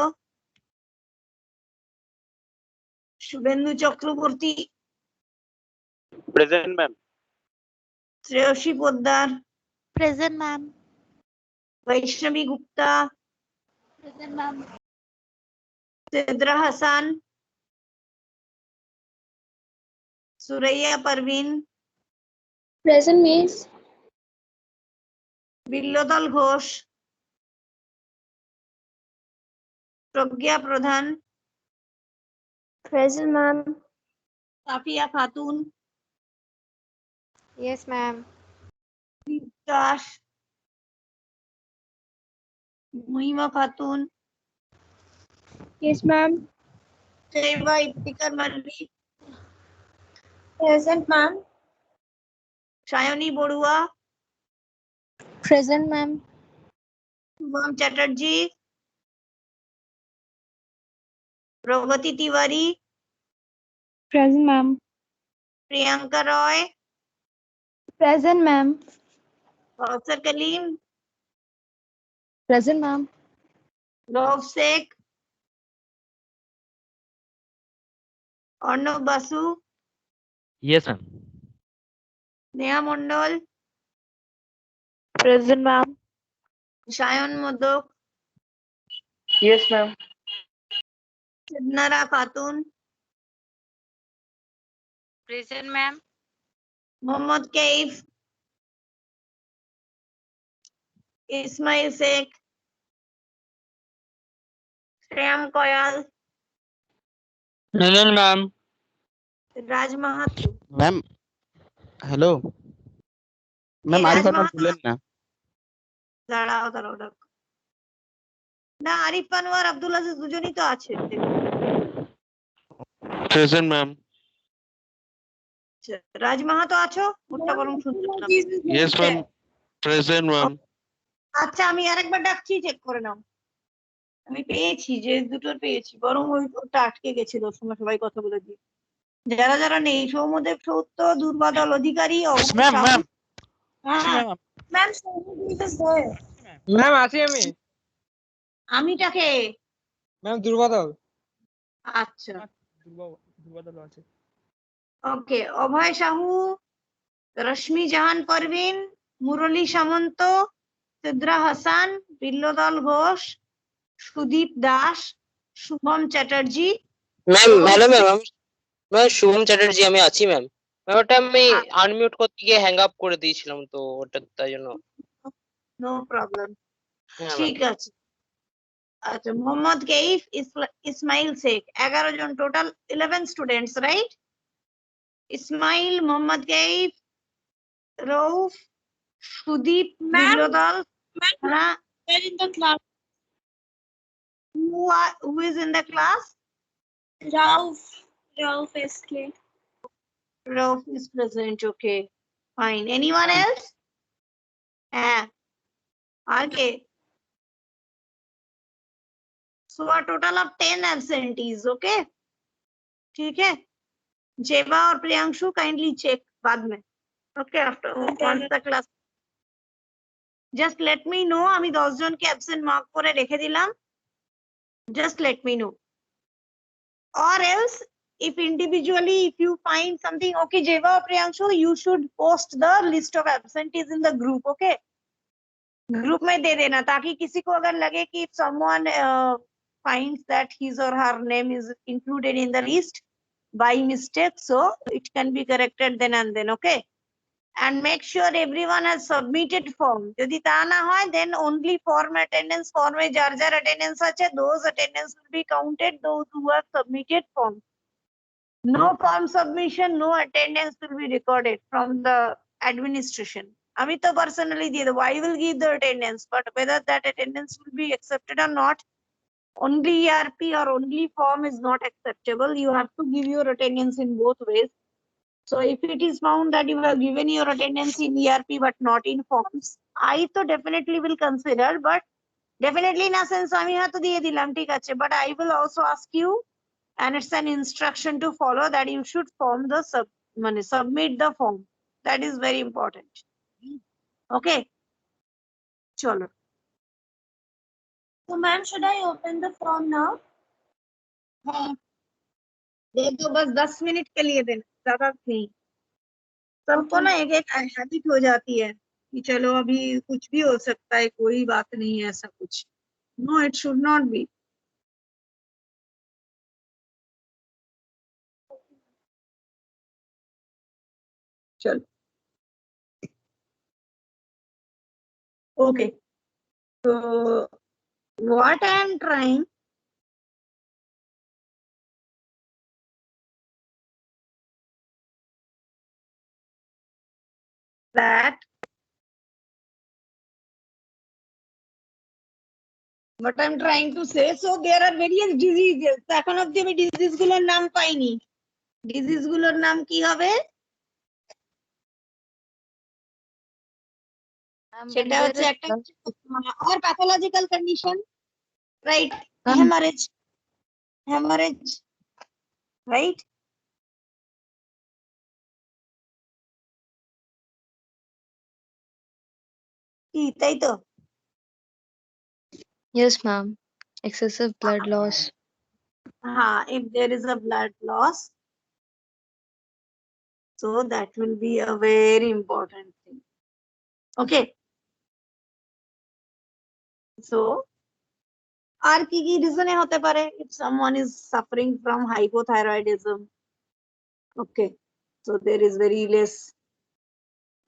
Shuvendu Chakraborty, present ma'am. Shreyashi Poddar, present ma'am. Vaishnavi Gupta, present ma'am. Sidra Hasan, Suraiya Parveen, present miss. Billodal Ghosh, Pragya Pradhan, present ma'am. Safia Khatun, yes ma'am. Das, Muhima Khatun, yes ma'am. Jayva Iftikar Mallick, present ma'am. Sayani Barua, present ma'am. Shubham Chatterjee, Pragati Tiwari, present ma'am. Priyanka Roy, Present, ma'am. Kausar Kalim, Present, ma'am. Rauf Sheikh, Arnab Basu, Yes, ma'am. Neha Mondal, Present, ma'am. Shayan Modok, Yes, ma'am. Sidnara Khatun, Present, ma'am. Mohammad Kaif, Ismail Sheikh, Shyam Koyal, Present, ma'am. Raj Mahato. Ma'am, hello. Ma'am, Raj Arif Anwar Mahato বললেন না। দাঁড়াও দাঁড়াও দাঁড়াও। না আরিফ আনোয়ার আব্দুল আজিজ দুজনই তো আছে। Present, ma'am. আচ্ছা, রাজ মাহাতো আছো? ওটা বরং শুনতে পেলাম। Yes, ma'am. Present, ma'am. আচ্ছা আমি আরেকবার ডাকছি, চেক করে নাও। আমি পেয়েছি, যে দুটোর পেয়েছি, বরং ওটা আটকে গেছিল সময় সবাই কথা বলে দিয়ে। যারা যারা নেই, Soumyadeb Soutya, Durbadal Adhikari, ma'am ma'am ma'am ma'am আছি আমি। আমিটাকে ম্যাম দুর্বাদল। আচ্ছা দুর্বাদল আছে। Okay, Abhay Sahu, Rashmi Jahan Parveen, Murali Samanta, Sidra Hasan, Billodal Ghosh, Sudip Das, Shubham Chatterjee. Ma'am hello ma'am, ma'am Shubham Chatterjee আমি আছি ম্যাম। ম্যাম ওটা আমি আনমিউট করতে গিয়ে হ্যাং আপ করে দিয়েছিলাম, তো ওটা তাই জন্য। নো প্রবলেম, হ্যাঁ ম্যাম। ঠিক আছে। আচ্ছা, মোহাম্মদ কাইফ, ইসমাইল শেখ, 11 জন total, 11 students, right? Ismail, Mohammad Kaif, Rauf, Sudip, Billodal, in the class. who is in the class? Rauf SK. Rauf is present, okay, fine. Anyone else? Okay. So a total of 10 absentees, okay? ठीक है? जेबा और प्रियांशु kindly check बाद में, okay? After once the class, just let me know. আমি 10 জনকে absent mark করে রেখে দিলাম, just let me know. Or else if individually if you find something, okay, Jeva or Priyanshu, you should post the list of absentees in the group, okay? Group में दे देना, ताकि किसी को अगर लगे कि if someone finds that his or her name is included in the list by mistake, so it can be corrected then and then, okay? And make sure everyone has submitted form. যদি তা না হয়, then only form attendance form এ যার যার attendance আছে, those attendance will be counted, those who have submitted form. No form submission, no attendance will be recorded from the administration. আমি তো personally দিয়ে দেবো, I will give the attendance, but whether that attendance will be accepted or not, only ERP or only form is not acceptable. You have to give your attendance in both ways. So if it is found that you have given your attendance in ERP but not in forms, I to definitely will consider, but definitely na sense আমি হয়তো দিয়ে দিলাম, ঠিক আছে, but I will also ask you, and it's an instruction to follow, that you should form the submit the form. That is very important. Okay, chalo. So ma'am, should I open the form now? हाँ, दे दो, बस 10 minute के लिए देना, ज्यादा नहीं। सबको ना एक एक हैबिट हो जाती है कि चलो अभी कुछ भी हो सकता है, कोई बात नहीं है, ऐसा कुछ। No, it should not be. चलो, okay, so what I am trying, that what I'm trying to say, so there are various diseases. এখন অবধি আমি ডিজিজ গুলোর নাম পাইনি। ডিজিজ গুলোর নাম কি হবে? সেটা হচ্ছে একটা or pathological condition, right? Hemorrhage, right? কি তাই তো? Yes, ma'am. Excessive blood loss. If there is a blood loss, so that will be a very important thing. Okay. So, আর কি কি রিজনে হতে পারে? If someone is suffering from hypothyroidism, okay, so there is very less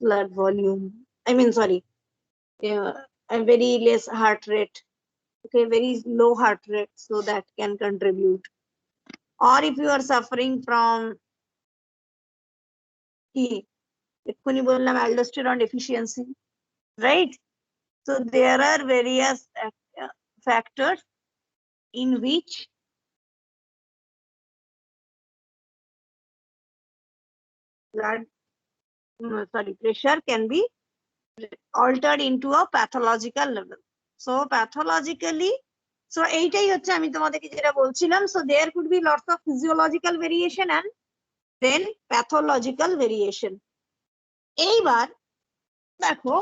blood volume. I mean, sorry, a very less heart rate. Okay, very low heart rate, so that can contribute. Or if you are suffering from এক্ষুনি বললাম aldosterone deficiency, right? So there are various factors in which pressure can be altered into a pathological level. So pathologically, so এইটাই হচ্ছে আমি তোমাদেরকে যেটা বলছিলাম. So there could be lots of physiological variation and then pathological variation. এইবার দেখো,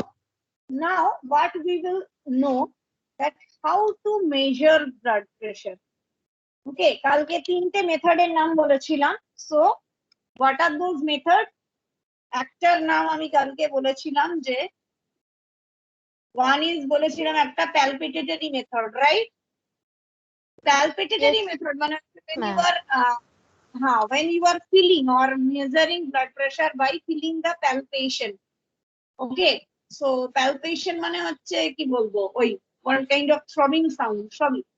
now what we will know that how to measure blood pressure. Okay, কালকে তিনটে মেথডের নাম বলেছিলাম. So what are those methods? একটার নাম আমি কালকে বলেছিলাম যে one is বলেছিলাম একটা palpitatory method, right? Palpitatory method মানে when you are when you are feeling or measuring blood pressure by feeling the palpation. Okay, so palpation মানে হচ্ছে কি বলবো, ওই one kind of throbbing sound, throbbing.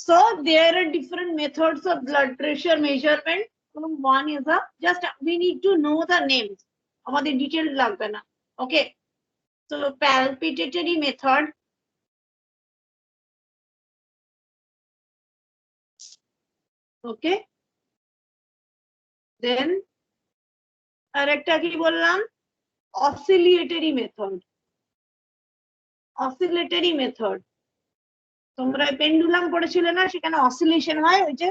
So there are different methods of blood pressure measurement. One is just we need to know the names. আমাদের detail লাগবে না. Okay, so palpitatory method, okay, then আরেকটা কি বললাম, oscillatory method. Oscillatory method, তোমরা pendulum পড়েছিলে না, সেখানে oscillation হয়, ওই যে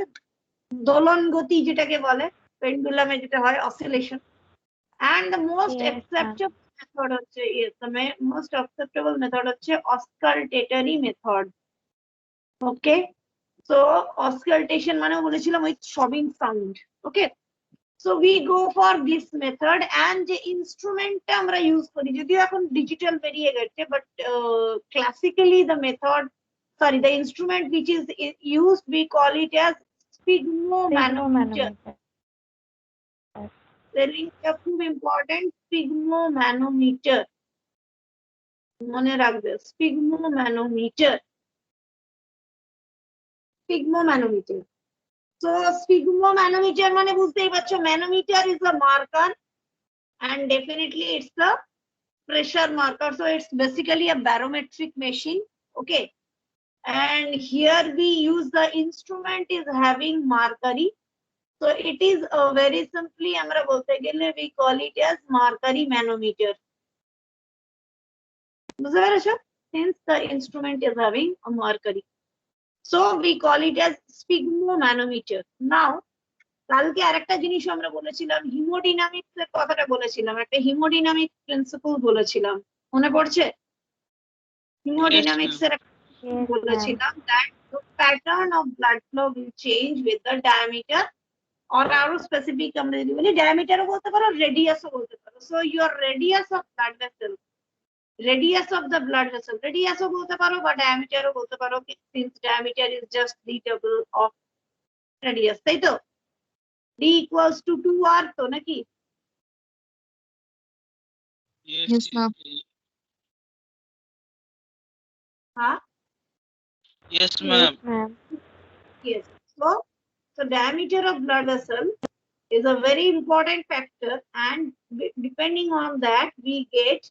দোলন গতি যেটাকে বলে, পেন্ডুলামে যেটা হয় oscillation. And the most acceptable method হচ্ছে most acceptable method হচ্ছে auscultatory method. Okay, so auscultation মানে বলেছিলাম ওই throbbing sound. Okay, so we go for this method and যে ইনস্ট্রুমেন্টটা আমরা ইউজ করি, যদিও এখন ডিজিটাল বেরিয়ে গেছে, but classically the method, sorry, the instrument which is used, we call it as sphygmomanometer. Spelling খুব important, sphygmomanometer, মনে রাখবে, sphygmomanometer. Sphygmomanometer. So sphygmomanometer মানে বুঝতেই পারছো, manometer is a marker and definitely it's the pressure marker. So it's basically a barometric machine. Okay, and here we use the instrument is having mercury. So it is very simply আমরা বলতে গেলে we call it as mercury manometer. বুঝতে পেরেছো? Since the instrument is having a mercury, so we call it as sphygmomanometer. Now কালকে আরেকটা জিনিস আমরা বলেছিলাম, হিমোডাইনামিক্স এর কথাটা বলেছিলাম, একটা হিমোডাইনামিক প্রিন্সিপল বলেছিলাম, মনে পড়ছে? হিমোডাইনামিক্স এর বলেছিলাম that the pattern of blood flow will change with the diameter, or আরো স্পেসিফিক আমরা যদি বলি ডায়ামিটারও বলতে পারো, রেডিয়াসও বলতে পারো. So your radius of blood vessel, radius of the blood vessel, রেডিয়াসও বলতে পারো বা ডায়ামিটারও বলতে পারো, since diameter is just the double of radius, তাই তো? D equals to 2R তো নাকি? Yes, ma'am. হ্যাঁ, Yes, ma'am. yes. So diameter of blood vessel is a very important factor, and depending on that we get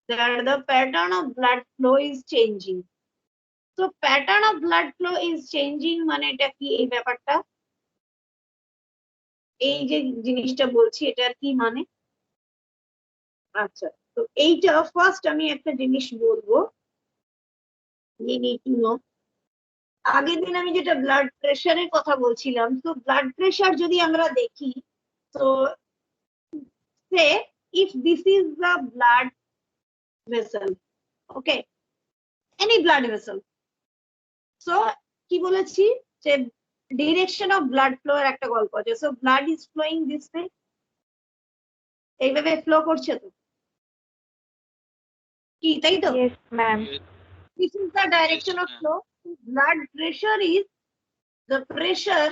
that the pattern of blood flow is changing. So pattern of blood flow is changing মানে এটা কি, এই ব্যাপারটা, এই যে জিনিসটা বলছি এটার কি মানে? আচ্ছা, তো এইটা ফার্স্ট আমি একটা জিনিস বলবো, you need to know. আগের দিন আমি যেটা ব্লাড প্রেশারের কথা বলছিলাম, তো ব্লাড প্রেশার যদি আমরা দেখি, তো say if this is the blood vessel, okay, any blood vessel. So কি বলেছি যে ডিরেকশন অফ ব্লাড ফ্লো এর একটা গল্প আছে। So blood is flowing this way, এইভাবে ফ্লো করছে তো, কি তাই তো? Yes, ma'am. This is the direction of flow. Blood pressure is the pressure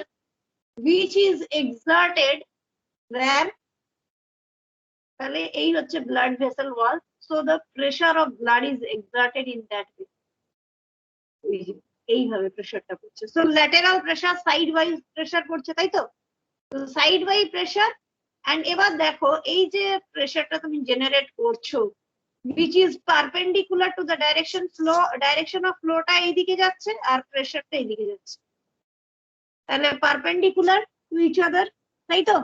which is exerted where, তাহলে এই হচ্ছে blood vessel wall. So the pressure of blood is exerted in that way. এইভাবে প্রেসারটা পড়ছে। So lateral pressure, side wise pressure পড়ছে, তাই তো? Side wise pressure. And এবার দেখো এই যে প্রেসারটা তুমি জেনারেট করছো, which is perpendicular to the direction of flow টা এইদিকে যাচ্ছে আর প্রেসারটা এইদিকে যাচ্ছে, তাহলে perpendicular to each other, তাই তো?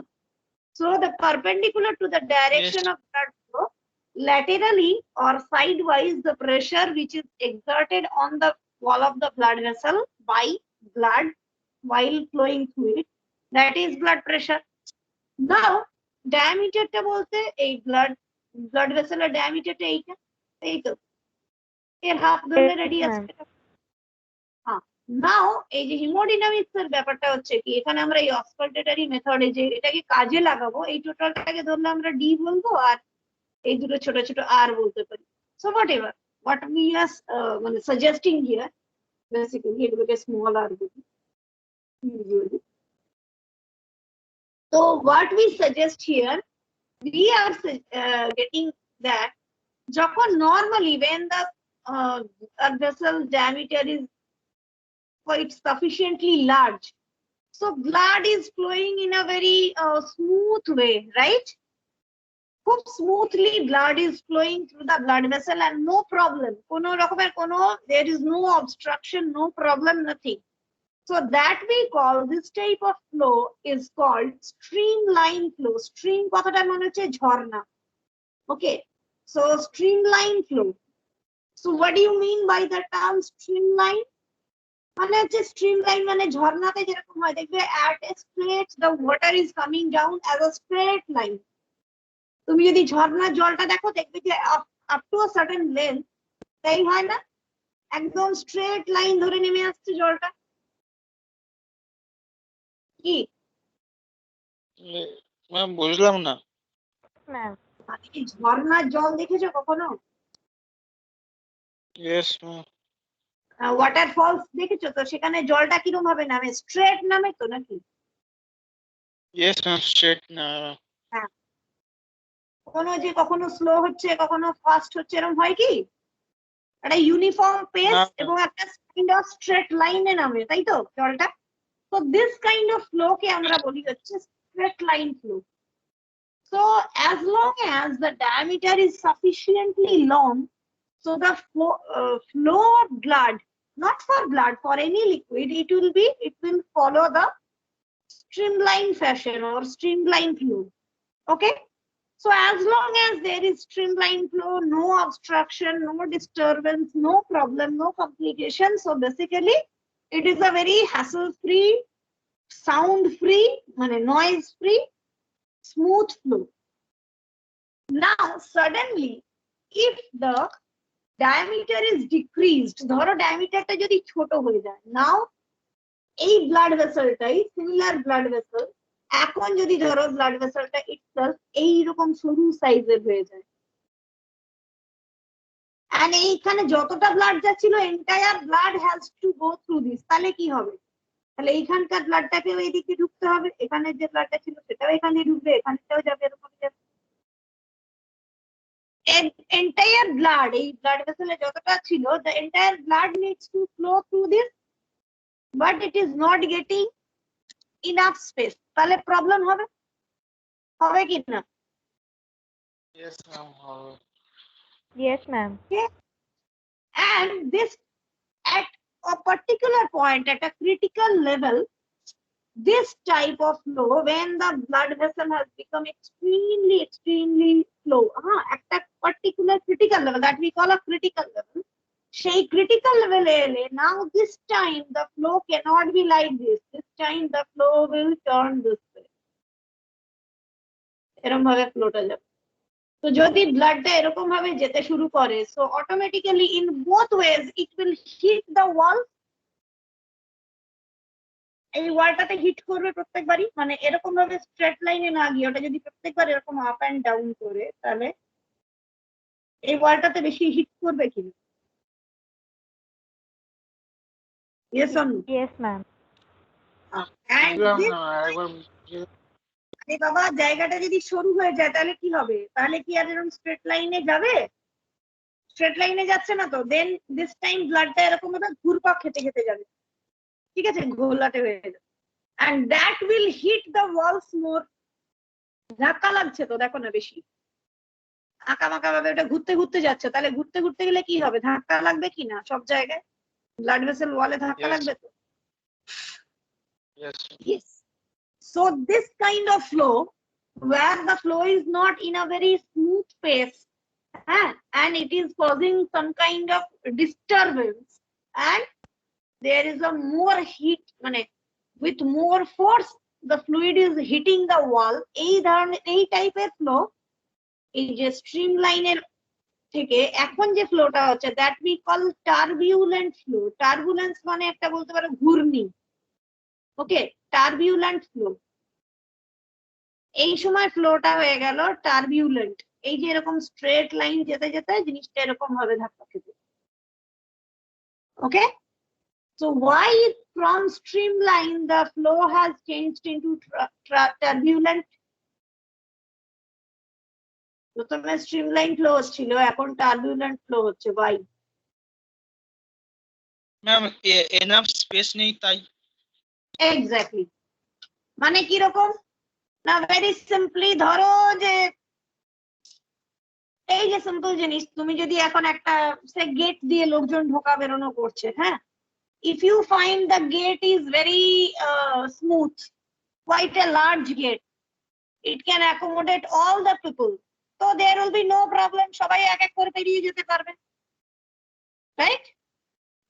So the perpendicular to the direction of blood flow, laterally or sidewise the pressure which is exerted on the wall of the blood vessel by blood while flowing through it, that is blood pressure. Now diameter টা বলতে এই blood vessel এর diameter টা এইটা, এই তো, এর half ধরলে রেডিয়াস। হ্যাঁ, নাও এই যে হিমোডাইনামিক্স এর ব্যাপারটা হচ্ছে কি, এখানে আমরা এই অক্সফোর্ডেটারি মেথডে যে এটাকে কাজে লাগাবো, এই টোটালটাকে ধরলে আমরা ডি বলবো আর এই দুটো ছোট ছোট আর বলতে পারি। So what ever what we are মানে সাজেস্টিং হিয়ার, বেসিক্যালি এগুলোকে স্মল আর বলি usually. So what we suggest here, we are getting that যখন normally when the vessel diameter is quite sufficiently large, so blood is flowing in a very smooth way, right? খুব smoothly blood is flowing through the blood vessel and no problem, কোনো রকমের কোনো, there is no obstruction, no problem, nothing. So that we call this type of flow is called streamline flow. Stream কথাটা মনে হচ্ছে ঝর্ণা, okay? So streamline flow. So what do you mean by the term streamline? মানে হচ্ছে streamline মানে ঝর্ণাতে যেরকম হয়, দেখবে at a straight the water is coming down as a straight line. তুমি যদি ঝর্ণার জলটা দেখো দেখবে যে up to a certain length, তাই হয় না, একদম straight line ধরে নেমে আসছে জলটা, কি ম্যাম বুঝলাম না। Ma'am. ঝর্ণার জল দেখেছো কখনো? Yes ma'am. ওয়াটারফলস দেখেছো তো, সেখানে জলটা কিরকম ভাবে নামে, স্ট্রেট নামে তো নাকি? ইয়েস ম্যাম, স্ট্রেট না। হ্যাঁ, কোনো যে কখনো স্লো হচ্ছে কখনো ফাস্ট হচ্ছে, এরকম হয় কি? একটা ইউনিফর্ম পেস না। এবং একটা কাইন্ড অফ স্ট্রেট লাইনে নামে, তাই তো জলটা? তো দিস কাইন্ড অফ ফ্লো কে আমরা বলি হচ্ছে straight line flow. So as long as the diameter is sufficiently long, so the flow of blood, not for blood, for any liquid, it will follow the streamline fashion or streamline flow. Okay, so as long as there is streamline flow, no obstruction, no disturbance, no problem, no complication, so basically it is a very hassle free, sound free, noise free, smooth flow. Now suddenly if the diameter is decreased, ধরো ডায়ামিটারটা যদি ছোট হয়ে যায়, নাও এই blood ভেসেলটাই similar blood vessel, এখন যদি ধরো blood ভেসেলটা itself এইরকম সরু সাইজের হয়ে যায়, and এইখানে যতটা ব্লাড যাচ্ছিল entire blood has to go through this, তাহলে কি হবে? তাহলে এইখানকার ব্লাডটাকে এইদিকে ঢুকতে হবে, এখানে যে ব্লাডটা ছিল সেটাও এখানে ঢুকবে, এখানটাও যাবে, এরকম যাবে। Entire blood, এই blood vessel যতটা ছিল, the entire blood needs to flow through this, but it is not getting enough space, তাহলে প্রবলেম হবে কি না? ইয়েস ম্যাম, হবে। Yes, ma'am. Okay, and this at a particular point, at a critical level, this type of flow, when the blood vessel has become extremely slow, at a particular critical level that we call a critical level, সেই critical level এলে, now this time the flow cannot be like this time the flow will turn this way, এরকম ভাবে ফ্লোটা যাবে। তো যদি ব্লাডটা এরকম ভাবে যেতে শুরু করে, so automatically in both ways it will hit the wall. এই ওয়ালটাতে হিট করবে প্রত্যেকবারই, মানে এরকম ভাবে স্ট্রেট লাইনে না গিয়ে ওটা যদি প্রত্যেকবার এরকম আপ এন্ড ডাউন করে, তাহলে এই ওয়ালটাতে বেশি হিট করবে কি? Yes or no? Yes ma'am. আরে বাবা, জায়গাটা যদি সরু হয়ে যায় তাহলে কি হবে? তাহলে কি আর এরকম স্ট্রেট লাইনে যাবে? স্ট্রেট লাইনে যাচ্ছে না তো, দেন দিস টাইম ব্লাডটা এরকম ভাবে ঘুরপাক খেতে খেতে যাবে, ঠিক আছে, ঘোলাটে হয়ে যাবে, and that will hit the walls more. ধাক্কা লাগছে তো, দেখো না বেশি আঁকা বাঁকা ভাবে ওটা ঘুরতে ঘুরতে যাচ্ছে, তাহলে ঘুরতে ঘুরতে গেলে কি হবে? ধাক্কা লাগবে কি না সব জায়গায়? ব্লাড ভেসেল ওয়ালে ধাক্কা Yes. লাগবে তো। Yes. Yes. So this kind of flow, where the flow is not in a very smooth pace, and it is causing some kind of disturbance, and there is a more heat, with more force the fluid is hitting the wall. এই টাইপের flow, এই যে স্ট্রিমলাইনের থেকে এখন যে ফ্লোটা হচ্ছে, that we call turbulent flow. Turbulence মানে একটা বলতে পারো ঘূর্ণি, ওকে, টার্বিউলেন্ট ফ্লো। এই সময় ফ্লোটা হয়ে গেল টার্বিউলেন্ট। এই যে এরকম স্ট্রেট লাইন যেতে যেতে জিনিসটা এরকম ভাবে ধাক্কা খেতে, ওকে। So why from streamline the flow has changed into turbulent? প্রথমে স্ট্রিমলাইন ফ্লো ছিল, এখন টার্বুলেন্ট ফ্লো হচ্ছে, why? ম্যাম এনাফ স্পেস নেই তাই। এক্স্যাক্টলি, মানে কি রকম না, ভেরি সিম্পলি ধরো যে এই যে সিম্পল জিনিস, তুমি যদি এখন একটা সে গেট দিয়ে লোকজন ঢোকা বেরোনো করছে, হ্যাঁ, if you find the gate is very smooth, quite a large gate, it can accommodate all the people, so there will be no problem, সবাই এক এক করে পেরিয়ে যেতে পারবে, right?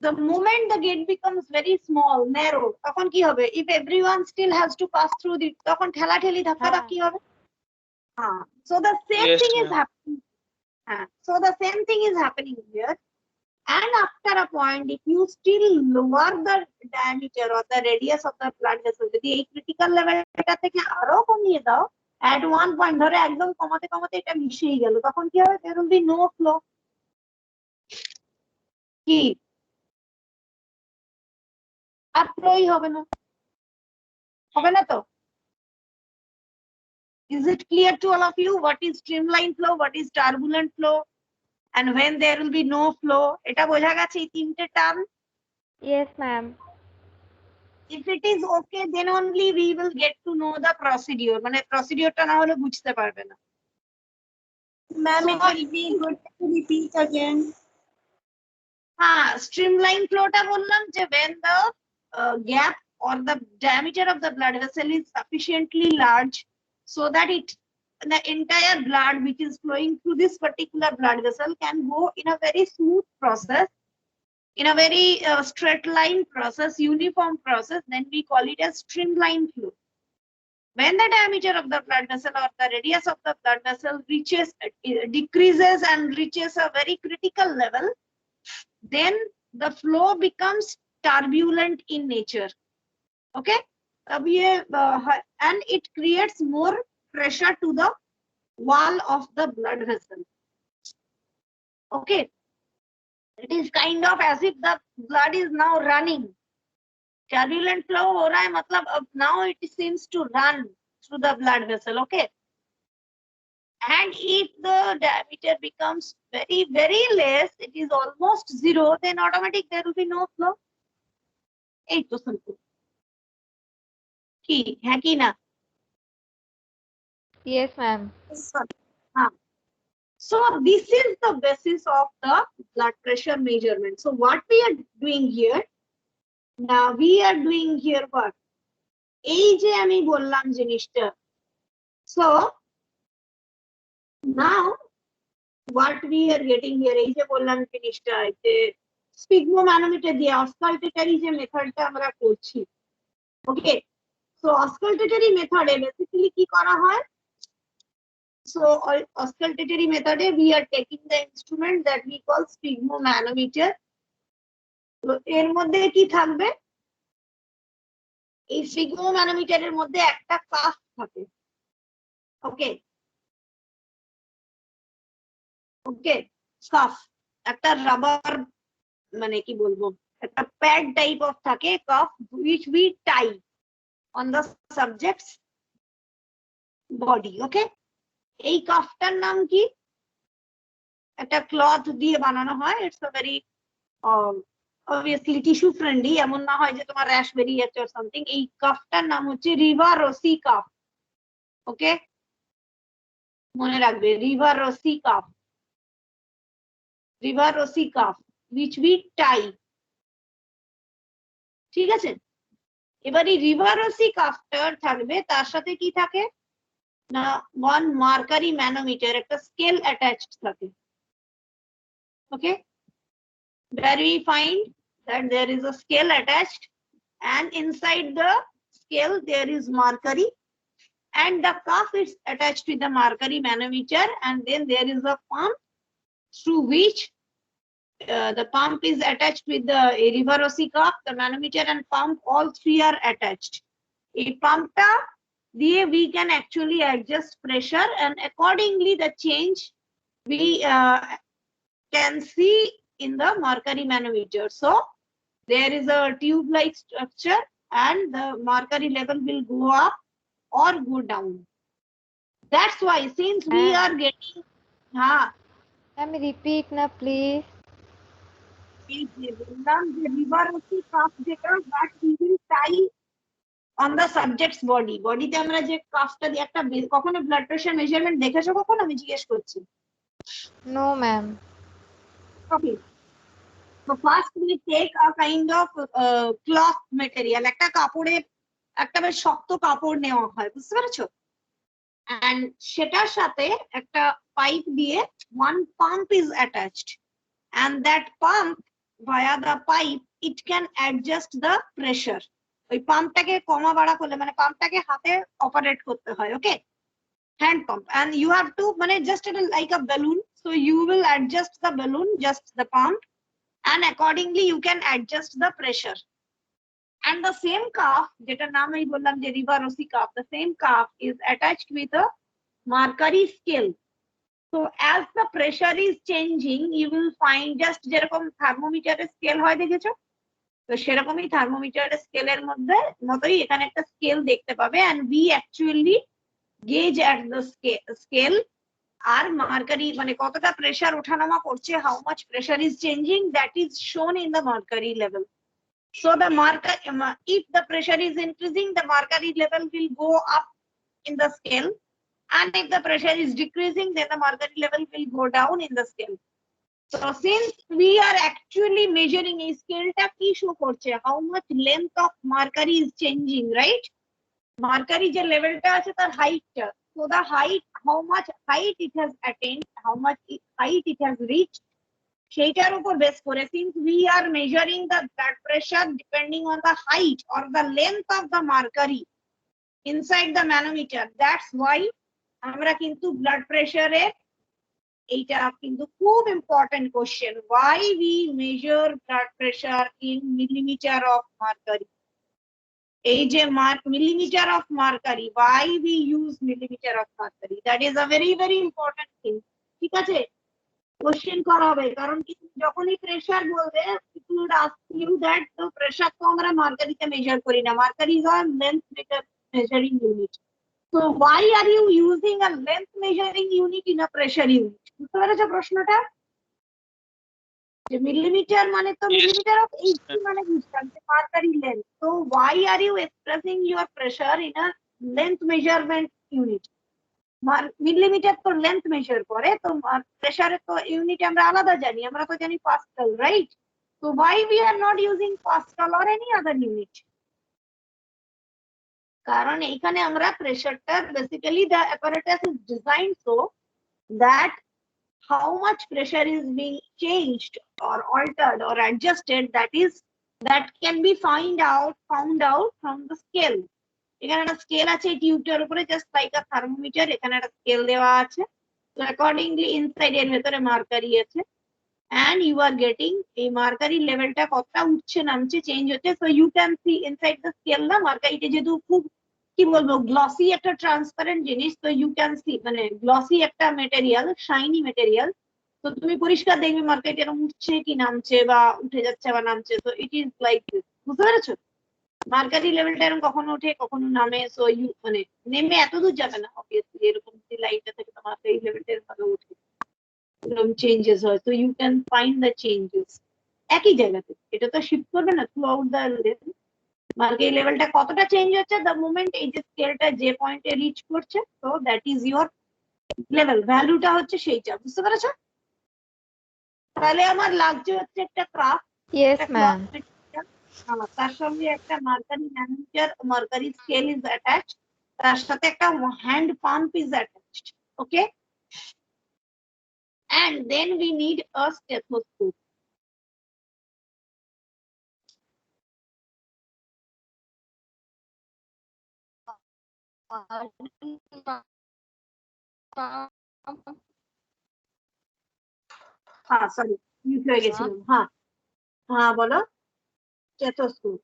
The moment the gate becomes very small, narrow, তখন কি হবে? If everyone still has to pass through it, তখন ঠেলাঠেলি ধাক্কাধাক্কি হবে। So the same Yes, thing is ma'am. happening. So the same thing is happening here. And after a point, if you still lower the diameter or the radius of the blood vessel, যদি এই critical levelটা থেকে আরো কমিয়ে দাও, at one point ধরে একদম কমাতে কমাতে এটা মিশেই গেল, তখন কি হবে? There will be no flow. কি আর ফ্লোই হবে না, হবে না তো? Is it clear to all of you what is streamline flow, what is turbulent flow, and when there will be no flow? এটা বোঝা গেছে এই তিনটে term? Yes ma'am. If it is okay, then only we will get to know the procedure. মানে প্রসিডিওরটা না হলে বুঝতে পারবে না। Ma'am, it will be good to repeat again. Streamline flowটা বললাম যে when the gap or the diameter of the blood vessel is sufficiently large so that the entire blood which is flowing through this particular blood vessel can go in a very smooth process, in a very straight line process, uniform process, then we call it as streamline flow. When the diameter of the blood vessel or the radius of the blood vessel decreases and reaches a very critical level, then the flow becomes turbulent in nature, okay? And it creates more pressure to the wall of the blood vessel, okay? It is kind of as if the blood is now running. Turbulent flow ho raha hai, matlab now it seems to run through the blood vessel, okay? And if the diameter becomes very, very less, it is almost zero, then automatic there will be no flow. এই তো simple. কি হ্যাঁ কি না? Yes ma'am. So this is the basis of the blood pressure measurement. So what we are doing here, now we are doing here what? এই যে আমি বললাম জিনিসটা, so now what we are getting here, এই যে বললাম জিনিসটা, যে স্পিগমোম্যানোমিটার দিয়ে অস্কালটেটরি যে মেথডটা আমরা করছি, ওকে? সো অস্কালটেটরি মেথডে বেসিক্যালি কি করা হয়? So auscultatory method we are taking the instrument that we call sphygmomanometer. তো এর মধ্যে কি থাকবে? এই sphygmomanometer মধ্যে একটা কাফ থাকে। ওকে ওকে কাফ একটা রাবার মানে কি বলবো একটা প্যাড টাইপ অফ থাকে calf which we tie on the subject's body. ওকে এই কাফটার নাম কি? একটা ক্লথ দিয়ে বানানো হয়। It's a very obviously tissue friendly, এমন না হয় যে তোমার র্যাশ বেরিয়ে যাচ্ছে অর সামথিং। এই কাফটার নাম হচ্ছে রিভারোসি কাফ। ওকে মনে রাখবে Riva Rocci cuff, Riva Rocci cuff which we tie। ঠিক আছে, এবার এই রিভারোসি কাফটার থাকবে, তার সাথে কি থাকে না ওয়ান মার্কারি ম্যানোমিটার, একটা স্কেল অ্যাটাচড থাকে। ওকে where we find that there is a scale attached and inside the scale there is mercury and the cuff is attached with the mercury manometer, and then there is a pump through which the pump is attached with the Rivarossi cuff, the manometer and pump, all three are attached. A pump ta diye we can actually adjust pressure, and accordingly the change we can see in the mercury manometer. So there is a tube-like structure and the mercury level will go up or go down. That's why since we are getting Ma'am, repeat na please. the Rivarossi cuff যেটা that we will tie on the subject's body. বডিতে আমরা যে কাফটা দিয়ে একটা কখনো blood pressure measurement দেখেছো কখনো? আমি জিজ্ঞেস করছি। No, ma'am. Okay. So first we take a kind of cloth material, একটা কাপড়ের একটা বেশ শক্ত কাপড় নেওয়া হয়, বুঝতে পেরেছো? and সেটার সাথে একটা পাইপ দিয়ে one pump is attached, and that pump via the pipe it can adjust the pressure. ওই পাম্পটাকে কমা বাড়া করলে মানে পাম্পটাকে হাতে অপারেট করতে হয়। ওকে hand pump, and you have to মানে just like a balloon, so you will adjust the balloon, just the pump, and accordingly you can adjust the pressure. And the same cuff jeta naam ei bollam je Rivarossi cuff, the same cuff is attached with a mercury scale. So as the pressure is changing you will find just যেরকম থার্মোমিটারের scale হয় দেখেছো, তো সেরকমই থার্মোমিটারের স্কেলের মতোই এখানে একটা scale দেখতে পাবে, and we actually gauge at the scale R mercury মানে কতটা প্রেসার ওঠানামা করছে, how much pressure is changing, that is shown in the mercury level. So the if the pressure is increasing, the mercury level will go up in the scale, and if the pressure is decreasing, then the mercury level will go down in the scale. So since we are actually measuring a scale ta ki show korche, how much length of mercury is changing, right? Mercury je level ta ache tar height ta, so the height, how much height it has attained, how much height it has reached, সেইটার উপর base করে, since we are measuring the blood pressure depending on the height or the length of the mercury inside the manometer, that's why আমরা কিন্তু blood pressure এর এইটা কিন্তু খুব important question, why we measure blood pressure in millimeter of mercury. এই যে millimeter of mercury, why we use millimeter of mercury, that is a very very important thing. ঠিক আছে, কোশ্চেন করা হবে, কারণ কি যখনই প্রেসার বলবে people would ask you that তো প্রেসার তো আমরা মার্কারিতে মেজার করি না, mercury is a length measuring unit, so why are you using a length measuring unit in a pressure unit? বুঝতে পেরেছো প্রশ্নটা? যে মিলিমিটার মানে তো মিলিমিটার অফ এইচপি মানে বুঝতাম যে mercury length, so why are you expressing your pressure in a length measurement unit? Millimetre তো লেন্থ মেজার করে, তো প্রেসারের তো ইউনিট আমরা আলাদা জানি, আমরা তো জানি Pascal, right? So why we are not using Pascal or any other unit? কারণ এইখানে আমরা প্রেসারটা basically the apparatus is designed so that how much pressure is being changed or altered or adjusted, that can be found out from the scale. এখানে একটা scale আছে এই টিউবটার উপরে, just like আ thermometer, এখানে একটা স্কেল দেওয়া আছে। তো অ্যাকর্ডিংলি ইনসাইড এর ভেতরে মার্কারি আছে, and you are getting এই মার্কারি লেভেলটা কতটা উঠছে নামছে চেঞ্জ হচ্ছে। So you can see inside the scale না, মার্কারিটা যেহেতু খুব কি বলবো গ্লসি একটা ট্রান্সপারেন্ট জিনিস, তো ইউ ক্যান সি মানে গ্লসি একটা মেটেরিয়াল, শাইনি মেটেরিয়াল। তো তুমি পরিষ্কার দেখবে মার্কারিটা এরকম উঠছে কি নামছে বা উঠে যাচ্ছে বা নামছে। তো ইট ইজ লাইক দিস, বুঝতে পেরেছো? মার্কারি লেভেলটা এরকম কখনো ওঠে কখনো নামে। সো ইউ মানে নেমে এত দূর যাবে না অবভিয়াসলি, এরকম যদি লাইনটা থেকে তো মার্কারি লেভেলটা এরকম উঠে এরকম চেঞ্জেস হয়। তো you can find the changes একই জায়গাতে, এটা তো শিফট করবে না throughout the level. Mercury লেভেলটা কতটা চেঞ্জ হচ্ছে দ্য মোমেন্ট এই যে স্কেলটা যে পয়েন্টে রিচ করছে, তো দ্যাট ইজ ইওর লেভেল, ভ্যালুটা হচ্ছে সেইটা, বুঝতে পেরেছো? তাহলে আমার লাগছে হচ্ছে একটা ক্রাফট, ইয়েস ম্যাম। তার সঙ্গে একটা mercury manager, mercury scale is attached, তার সাথে একটা hand pump is attached. Okay, and then we need a stethoscope. हाँ सॉरी, মিউট হয়ে গেছিলাম। হ্যাঁ হ্যাঁ বলো, স্টেথোস্কোপ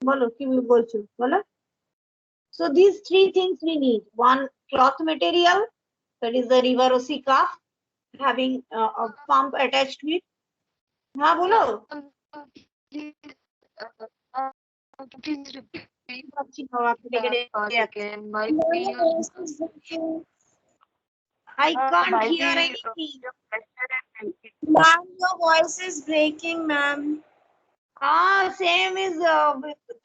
বলো কি বলছো বলো। So these three things we need: one, cloth material, that is the Rivarosi calf, having a pump attached to it. हाँ बोलो। পাচ্ছি না, আপনি again. I can't hear anything. Ma'am, your voice is breaking, ma'am. Same is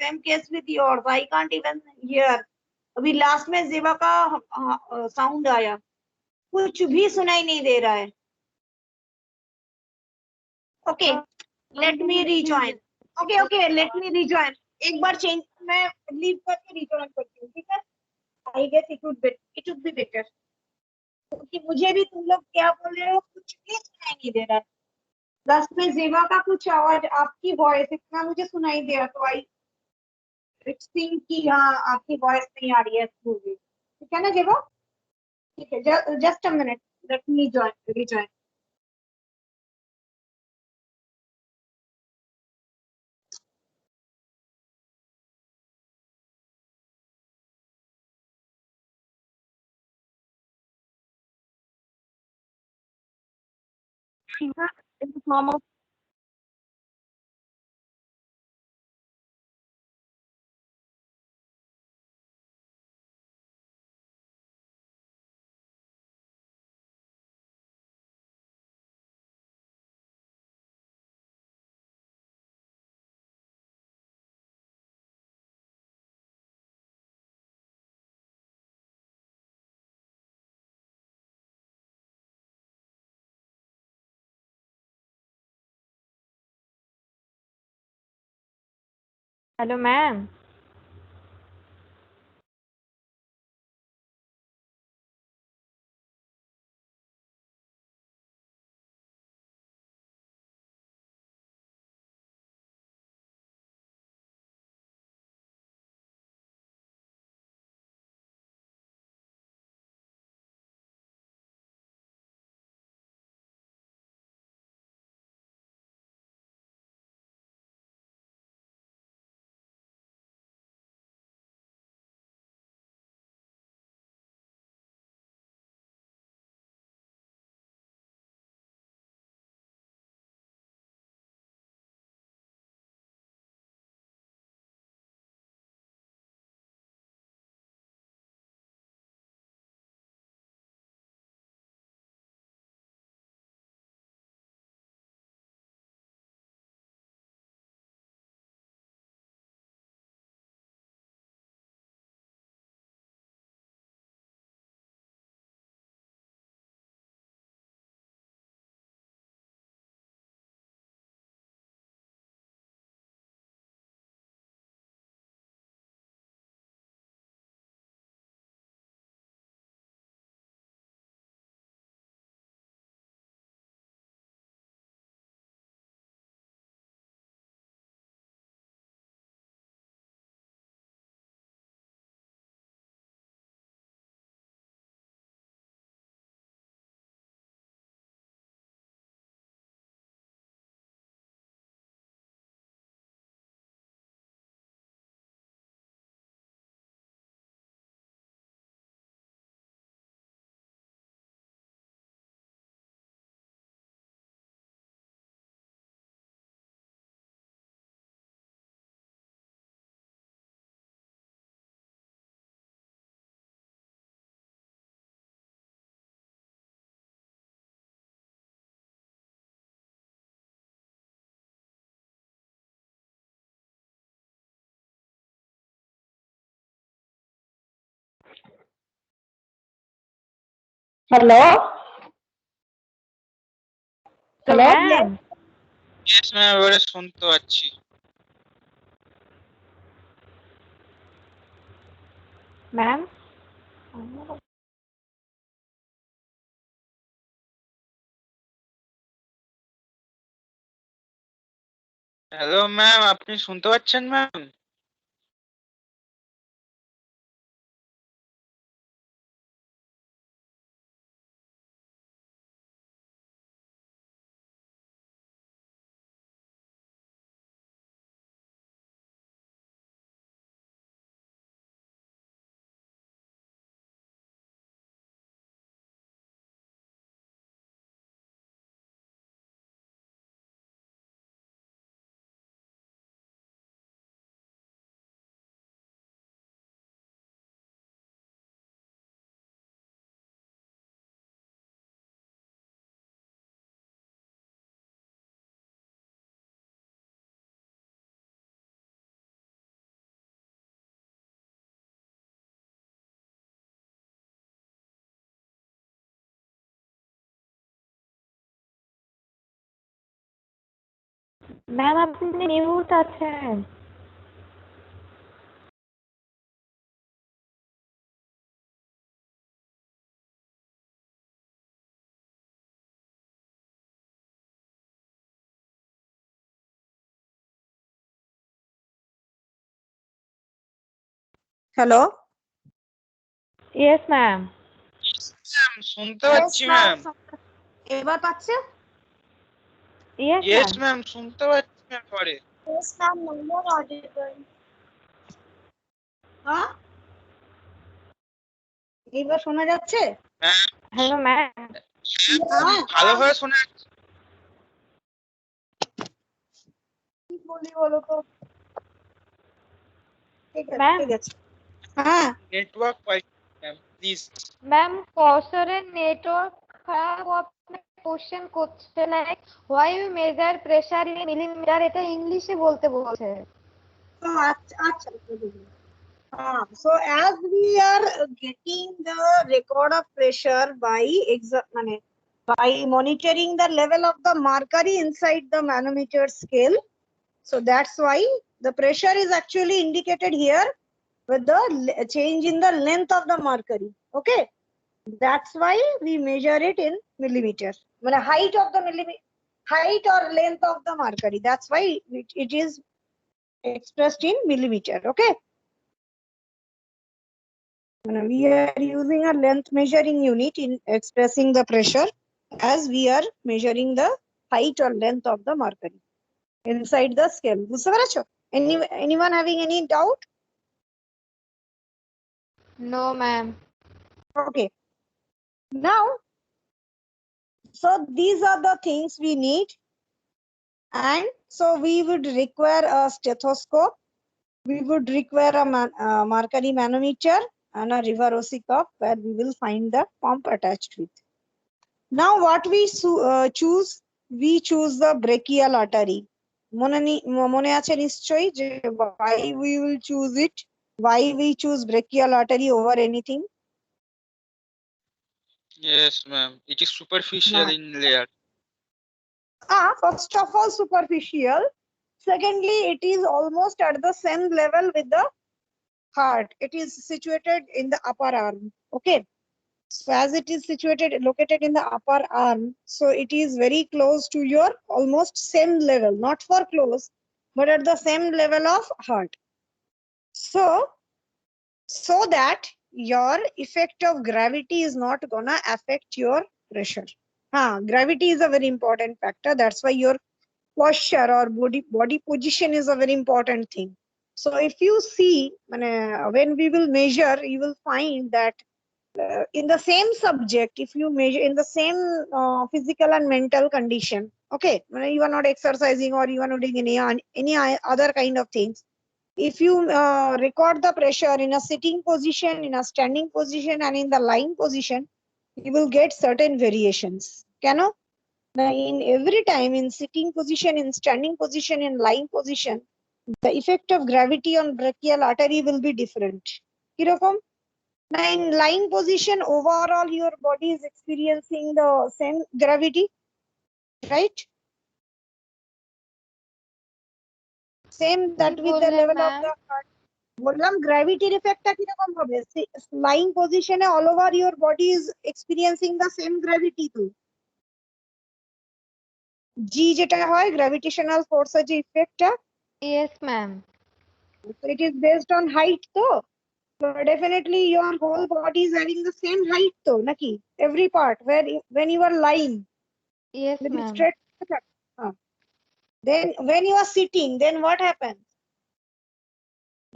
same case with yours. I can't even hear. अभी last में जेबा का sound आया, कुछ भी सुनाई नहीं दे रहा है। Okay, let me rejoin. Okay let me rejoin. एक बार चेंज, मैं लीव करके रिजॉइन करती हूँ, ठीक है? I guess it would be better, क्योंकि मुझे भी तुम लोग क्या बोल रहे हो कुछ भी सुनाई नहीं दे रहा है। लास्ट में जेबा का कुछ आवाज, आपकी वॉइस इतना मुझे सुनाई दिया, तो आई इट सीम कि हाँ आपकी वॉइस नहीं आ रही है स्मूथली, ठीक है ना जेबा? ठीक है, just a minute, late me rejoin. In the form of hello ma'am. Hello? তো Hello? ম্যাম ইয়েস ম্যাম, এবারে শুনতে পাচ্ছি। ম্যাম হ্যালো ম্যাম, আপনি শুনতে পাচ্ছেন ম্যাম? ম্যাম আপনি মিউট আছেন। Hello? Yes ma'am. ম্যাম শুনতে পাচ্ছি ম্যাম। এবার পাচ্ছে? Yes yes ma'am. ম্যাম, শুনতে পাচ্ছি ম্যাম পরে। Yes, ma'am. No more audible. হ্যাঁ? এইবার শোনা যাচ্ছে? Ma'am hello ma'am. হ্যাঁ। ভালোভাবে শোনা যাচ্ছে। কি বলি বলো তো? ঠিক আছে, ম্যাম। ঠিক আছে। হ্যাঁ। নেটওয়ার্ক পাই ম্যাম, প্লিজ। ম্যাম কৌশলের নেটওয়ার্ক খারাপ, ও আপনাকে কোশ্চেন করছে like why you measure pressure in millimetre, এটা ইংলিশে বলতে বলছে। So, আচ্ছা, so as we are getting the record of pressure by by monitoring the level of the mercury inside the manometer scale, so that's why the pressure is actually indicated here with the change in the length of the mercury. Okay, that's why we measure it in millimeter. Height of the height or length of the mercury. That's why it is expressed in millimeter. Okay. We are using a length measuring unit in expressing the pressure as we are measuring the height or length of the mercury inside the scale. বুঝতে পেরেছো? Anyone having any doubt? No ma'am. Okay. Now, so these are the things we need, and so we would require a stethoscope. We would require a mercury manometer and a Rivarossi cup where we will find the pump attached with. Now what we choose, we choose the brachial artery. মনে আছে নিশ্চয়ই যে why we will choose it, why we choose brachial artery over anything? Yes ma'am, it is superficial in layer. First of all superficial, secondly it is almost at the same level with the heart. It is situated in the upper arm. Okay, so as it is located in the upper arm, so it is very close to your almost same level, not for close, but at the same level of heart. So that your effect of gravity is not gonna affect your pressure. Gravity is a very important factor. That's why your posture or body position is a very important thing. So if you see, when we will measure, you will find that in the same subject, if you measure in the same physical and mental condition, okay, when you are not exercising or you are not doing any other kind of things, if you record the pressure in a sitting position, in a standing position, and in the lying position, you will get certain variations. Now, in every time, in sitting position, in standing position, in lying position, the effect of gravity on brachial artery will be different. কিরকম? Now in lying position, overall your body is experiencing the same gravity, right? Same that কি with the বললেন level of ma'am? the heart. বললাম গ্র্যাভিটির ইফেক্টটা কিরকম হবে? Lying পজিশনে all over your body is experiencing the same gravity তো। জি যেটা হয় গ্র্যাভিটেশনাল ফোর্সের যে ইফেক্টটা, yes ma'am. it is based on height তো। So definitely your whole body is having the same height তো নাকি? Every part where when you are lying, yes maybe ma'am. straight. Then when you are sitting, then what happens?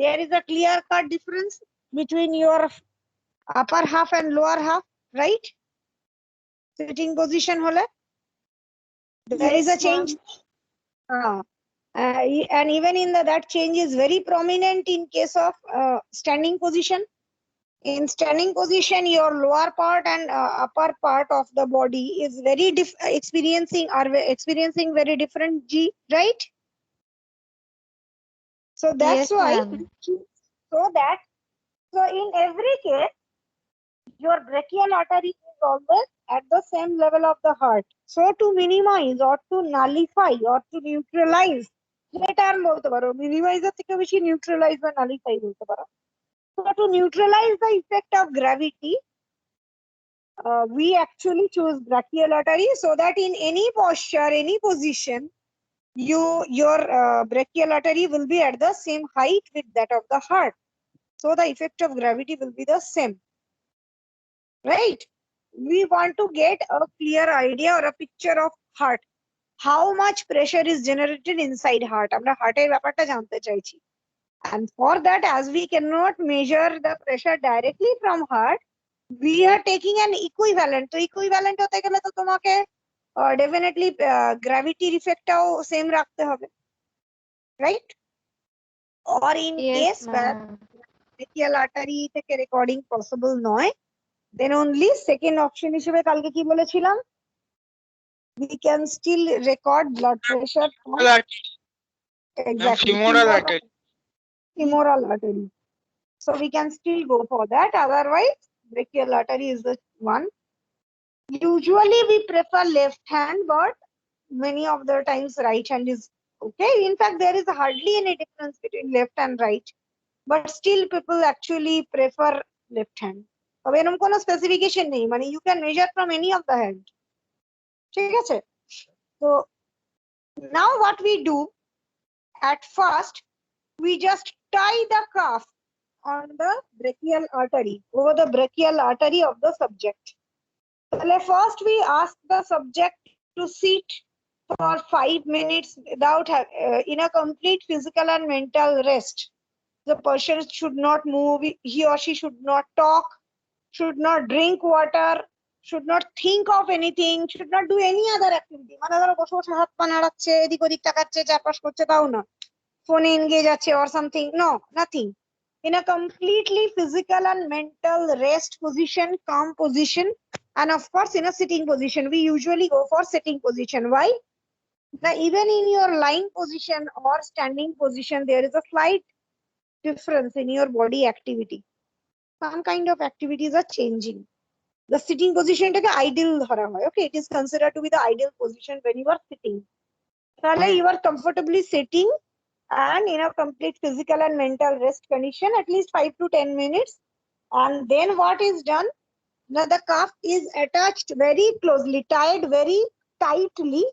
There is a clear cut difference between your upper half and lower half, right? Sitting position hole there is a change. And even in that change is very prominent in case of standing position. In standing position, your lower part and upper part of the body is very experiencing very different G, right? So that's Yes, why, ma'am. so in every case, your brachial artery is always at the same level of the heart. So to minimize or to nullify or to neutralize, minimize neutralize or nullify. So to neutralize the effect of gravity, we actually choose brachial artery so that in any posture, any position, your brachial artery will be at the same height with that of the heart. So the effect of gravity will be the same. Right? We want to get a clear idea or a picture of heart. How much pressure is generated inside heart? আমরা হার্টের ব্যাপারটা জানতে চাইছি. And for that, as we cannot measure the pressure directly from heart, we are taking an equivalent. তো equivalent হতে গেলে তো তোমাকে definitely gravity effectটাও same রাখতে হবে. Right? Or in case where brachial artery থেকে recording possible নয়, then only second option হিসেবে কালকে কি বলেছিলাম? We can still record blood pressure from exactly femoral artery. So we can still go for that. Otherwise, brachial artery is the one. Usually we prefer left hand, but many of the times right hand is okay. In fact, there is hardly any difference between left and right, but still people actually prefer left hand. তবে এরকম কোনো specification নেই, মানে you can measure from any of the hand. ঠিক আছে? So now what we do, at first we just tie the cuff on the brachial artery, over the brachial artery of the subject. So first we ask the subject to sit for 5 minutes without in a complete physical and mental rest. The person should not move, he or she should not talk, should not drink water, should not think of anything, should not do any other activity. মানে ধরো বসে বসে হাত পা নাড়াচ্ছে, এদিক ওদিক তাকাচ্ছে, চারপাশ করছে, তাও না, ফোনে এনগেজ আছে or something. No, nothing. In a completely physical and mental rest position, calm position, and of course in a sitting position. We usually go for sitting position. Why? Now even in your lying position or standing position, there is a slight difference in your body activity. Some kind of activities are changing. The sitting position is ideal. Okay, it is considered to be the ideal position when you are sitting. You are comfortably sitting and in a complete physical and mental rest condition, at least 5 to 10 minutes. And then what is done? Now the cuff is attached very closely, tied very tightly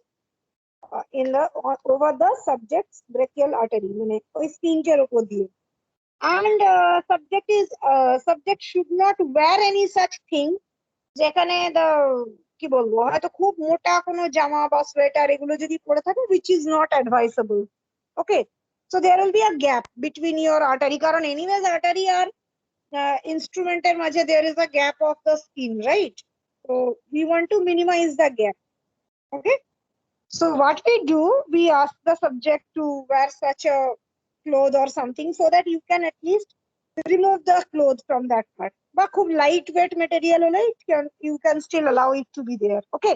over the subject's brachial artery. And subject should not wear any such thing. যেখানে কি বলবো, হয়তো খুব মোটা কোনো জামা বা sweater এগুলো যদি পরে থাকে, which is not advisable. Okay, so there will be a gap between your artery, কারণ anyways artery আর instrumental মাঝে there is a gap of the skin, right? So we want to minimize the gap. Okay, so what we do, we ask the subject to wear such a cloth or something so that you can at least remove the clothes from that part. But খুব lightweight material হলে you can still allow it to be there. Okay,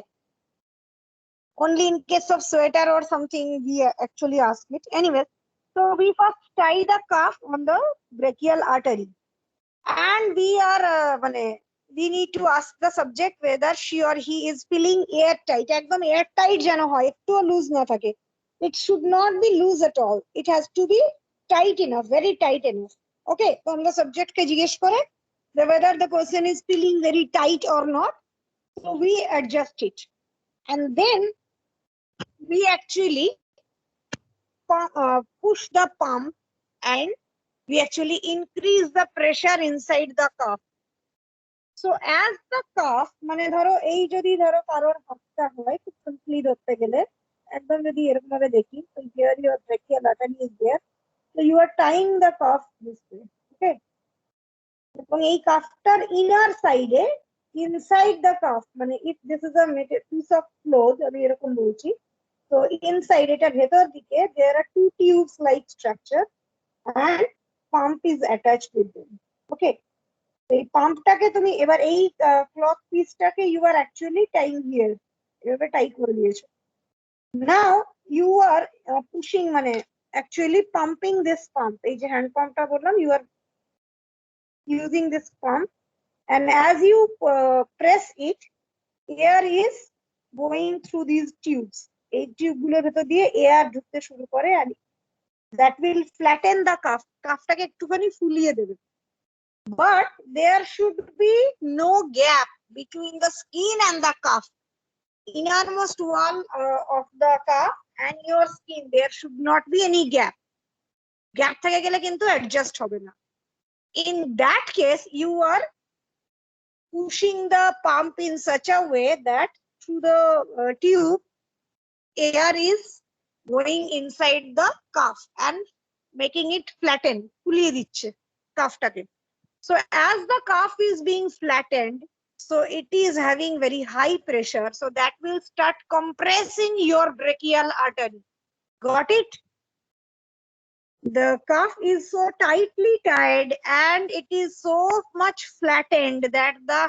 only in case of sweater or something we actually ask it. Anyway, so we first tie the cuff on the brachial artery. and we are we need to ask the subject whether she or he is feeling airtight. একদম airtight যেন হয়, একটুও loose না থাকে. It should not be loose at all. It has to be tight enough, very tight enough. Okay, তো আমরা subject কে জিজ্ঞেস করে whether the person is feeling very tight or not, so we adjust it, and then we actually push the pump, and we actually increase the pressure inside the cuff. So as the cuff, মানে ধরো এই যদি ধরো কারোর হাতটা হয় খুব simply ধরতে গেলে একদম যদি এরকম ভাবে দেখি, so here your brachial artery is there, so you are tying the cuff this way. Okay, এবং এই কাফটার ইনার সাইডে, ইনসাইড দ্য কাফ, মানে if this is a piece of cloth, আমি এরকম বলছি, so inside এটা ভেতর দিকে there are two tubes like structure and pump is attached with them. Okay, এই পাম্পটাকে তুমি এবার এই cloth পিসটাকে you are actually tying here, এভাবে টাই করে দিয়েছো. Now you are pushing, মানে actually pumping this pump, এই যে হ্যান্ড পাম্পটা বললাম, you are using this pump, and as you press it, air is going through these tubes. এই tube গুলোর ভেতর দিয়ে এয়ার ঢুকতে শুরু করে, and that will flatten the cuff. কাফটাকে একটুখানি ফুলিয়ে দেবে. But there should be no gap between the skin and the cuff. Innermost wall of the cuff and your skin, there should not be any gap. Gap থেকে গেলে কিন্তু adjust হবে না. In that case, you are pushing the pump in such a way that through the tube, air is going inside the cuff and making it flatten, ফুলিয়ে দিচ্ছে কাফটাকে. So as the cuff is being flattened, so it is having very high pressure, so that will start compressing your brachial artery. Got it? The cuff is so tightly tied and it is so much flattened that the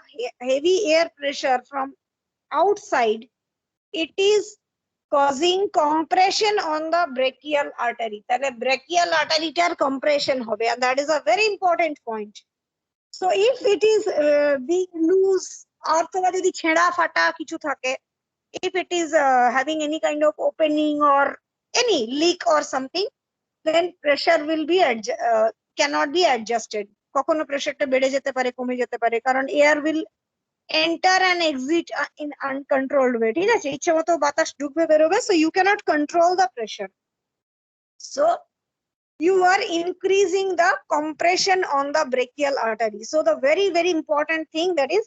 heavy air pressure from outside, it is causing compression on the brachial artery. তাহলে brachial artery টার compression হবে, and that is a very important point. So if it is being loose, অথবা যদি ছেঁড়া ফাটা কিছু থাকে, if it is having any kind of opening or any leak or something, then pressure will be cannot be adjusted. কখনো প্রেসারটা বেড়ে যেতে পারে, কমে যেতে পারে, কারণ air will enter and exit in uncontrolled way. ঠিক আছে, ইচ্ছে মতো বাতাস ঢুকবে বেরোবে, so you cannot control the pressure. So you are increasing the compression on the brachial artery. So the very, very important thing, that is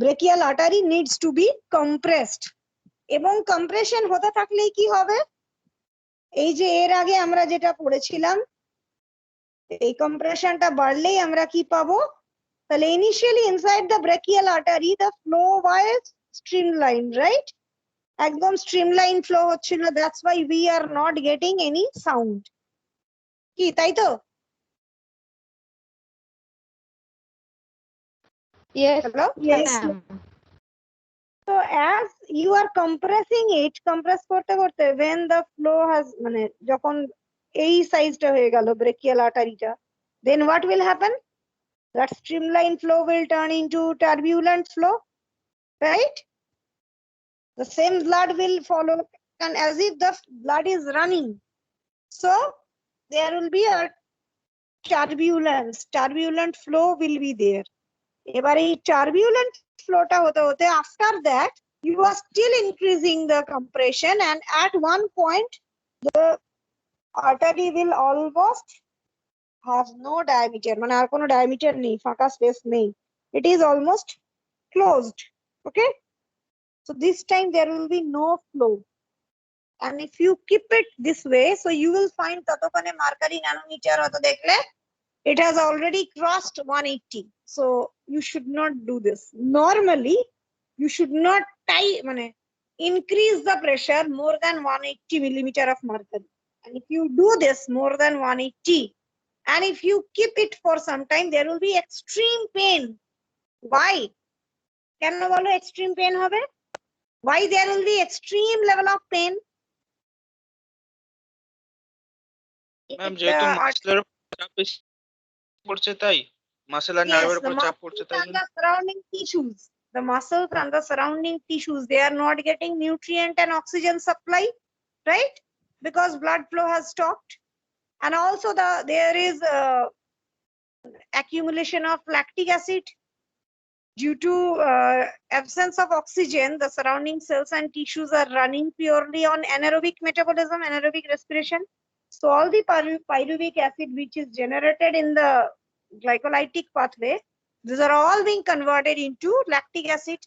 brachial artery needs to be compressed. এবং compression হতে থাকলেই কি হবে, এই যে এর আগে আমরা যেটা পড়েছিলাম, এই compressionটা বাড়লেই আমরা কি পাবো, তাহলে initially inside the brachial artery the flow was streamlined, right? একদম streamline flow হচ্ছিল, that's why we are not getting any sound. কি তাই তো? Yes, Hello? Yes. ma'am. So as you are compressing it, compress করতে করতে, when the flow has, মানে যখন এই সাইজটা হয়ে গেল brachial artery টা, then what will happen? That streamline flow will turn into turbulent flow, right? The same blood will follow, and as if the blood is running, so there will be a turbulent flow will be there. এবার এই turbulent flowটা হতে হতে, after that you are still increasing the compression, and at one point the artery will almost have no diameter, মানে আর কোনো diameter নেই, ফাঁকা space নেই, it is almost closed. Okay, so this time there will be no flow, and if you keep it this way, so you will find ততক্ষণে mercury nanometer হয়তো দেখলে it has already crossed 180. So you should not do this. Normally you should not মানে increase the pressure more than 180 millimeter of mercury, and if you do this more than 180, and if you keep it for some time, there will be extreme pain. Why? কেন বলো extreme pain হবে? Why there will be extreme level of pain? Ma'am যেহেতু মাসলের চাপ বেশি পড়ছে তাই muscle আর নার্ভের Yes, the উপর চাপ পড়ছে muscles তাই and জন্য। the surrounding tissues. The muscles and the surrounding tissues, they are not getting nutrient and oxygen supply, right? Because blood flow has stopped. And also there is accumulation of lactic acid. Due to absence of oxygen, the surrounding cells and tissues are running purely on anaerobic metabolism, anaerobic respiration. So all the pyruvic acid which is generated in the glycolytic pathway, these are all being converted into lactic acid.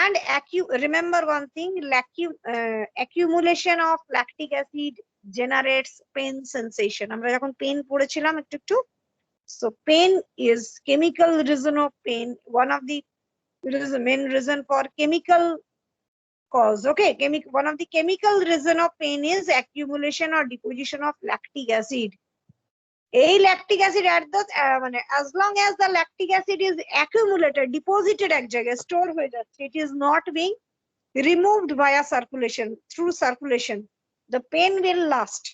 And remember one thing, accumulation of lactic acid generates pain sensation. আমরা যখন pen পড়েছিলাম একটু so pain is chemical reason of pain, one of the main reason for chemical cause. Okay, one of the chemical reason of pain is accumulation or deposition of lactic acid. A lactic acid at the as long as the lactic acid is accumulated, deposited এক জায়গায় store হয়ে যাচ্ছে, it is not being removed via circulation, through circulation, the pain will last.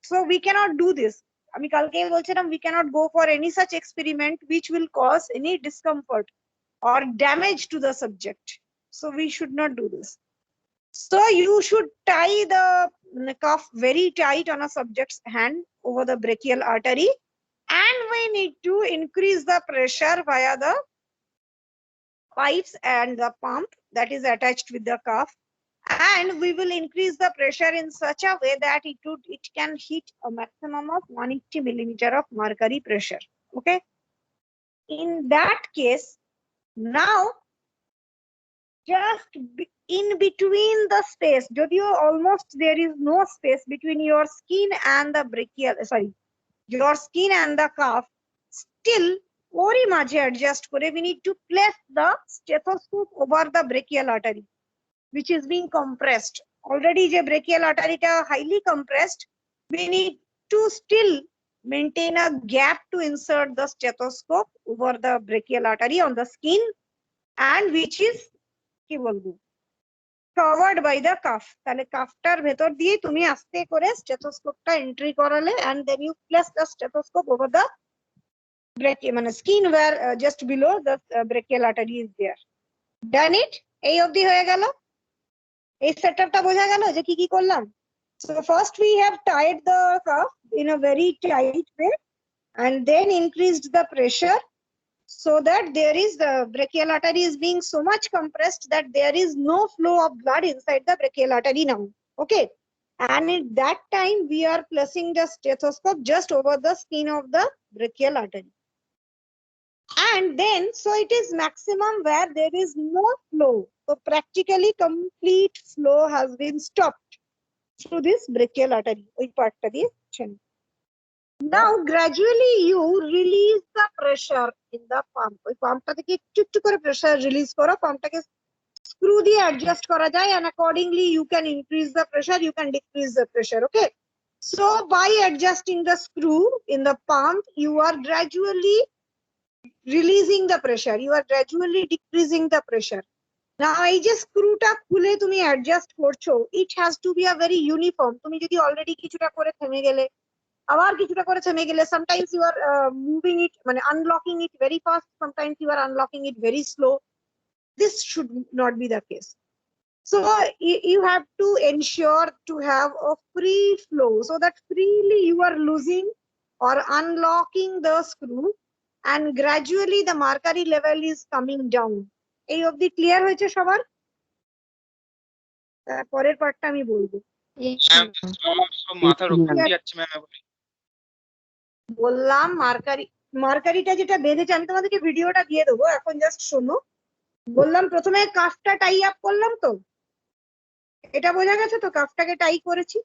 So we cannot do this. আমি কালকেই বলছিলাম, we cannot go for any such experiment which will cause any discomfort or damage to the subject. So we should not do this. So you should tie the cuff very tight on a subject's hand over the brachial artery, and we need to increase the pressure via the pipes and the pump that is attached with the cuff, and we will increase the pressure in such a way that it can hit a maximum of 180 millimeter of mercury pressure. Okay, in that case, now just in between the space, jodio almost there is no space between your skin and the brachial, your skin and the cuff, still ori majhe adjust kore we need to place the stethoscope over the brachial artery which is being compressed. Already the brachial artery ta highly compressed, we need to still maintain a gap to insert the stethoscope over the brachial artery on the skin, and which is কি বলবো covered by the cuff. তাহলে কাফটার ভেতর দিয়ে তুমি আস্তে করে স্টেথোস্কোপটা entry করালে, and then you place the stethoscope over the brachial মানে skin where just below the brachial artery is there. Done it? এই অবধি হয়ে গেল? এই সেটআপটা বোঝা গেল যে কি কি করলাম? So first we have tied the cuff in a very tight way and then increased the pressure so that there is the brachial artery is being so much compressed that there is no flow of blood inside the brachial artery now. Okay, and at that time we are placing the stethoscope just over the skin of the brachial artery, and then so it is maximum where there is no flow. So practically complete flow has been stopped through this brachial artery. ওই পার্টটা দিয়ে now gradually you release the pressure in the pump. ওই পাম্পটা থেকে একটু একটু করে pressure release করো, পাম্পটাকে screw দিয়ে অ্যাডজাস্ট করা যায়, and accordingly you can increase the pressure, you can decrease the pressure. Okay, so by adjusting the screw in the pump, you are gradually releasing the pressure, you are gradually decreasing the pressure. Now এই যে স্ক্রুটা খুলে তুমি adjust করছো, it has to be a very uniform. তুমি যদি already কিছুটা করে থেমে গেলে, আবার কিছুটা করে থেমে গেলে, sometimes you are moving it মানে unlocking it very fast, sometimes you are unlocking it very slow. This should not be the case. So you have to ensure to have a free flow so that freely you are losing or unlocking the screw, and gradually the mercury level is coming down. এই অবধি clear হয়েছে সবার? পরের পার্টটা আমি বলবো। মাথার উপর দিয়ে যাচ্ছে ম্যাম। বললাম মার্কারিটা যেটা বেঁধেছে, আমি তোমাদেরকে ভিডিওটা দিয়ে দেবো, এখন জাস্ট শোনো। বললাম প্রথমে কাফটা টাই আপ করলাম, তো এটা বোঝা গেছে তো কাফটাকে টাই করেছি।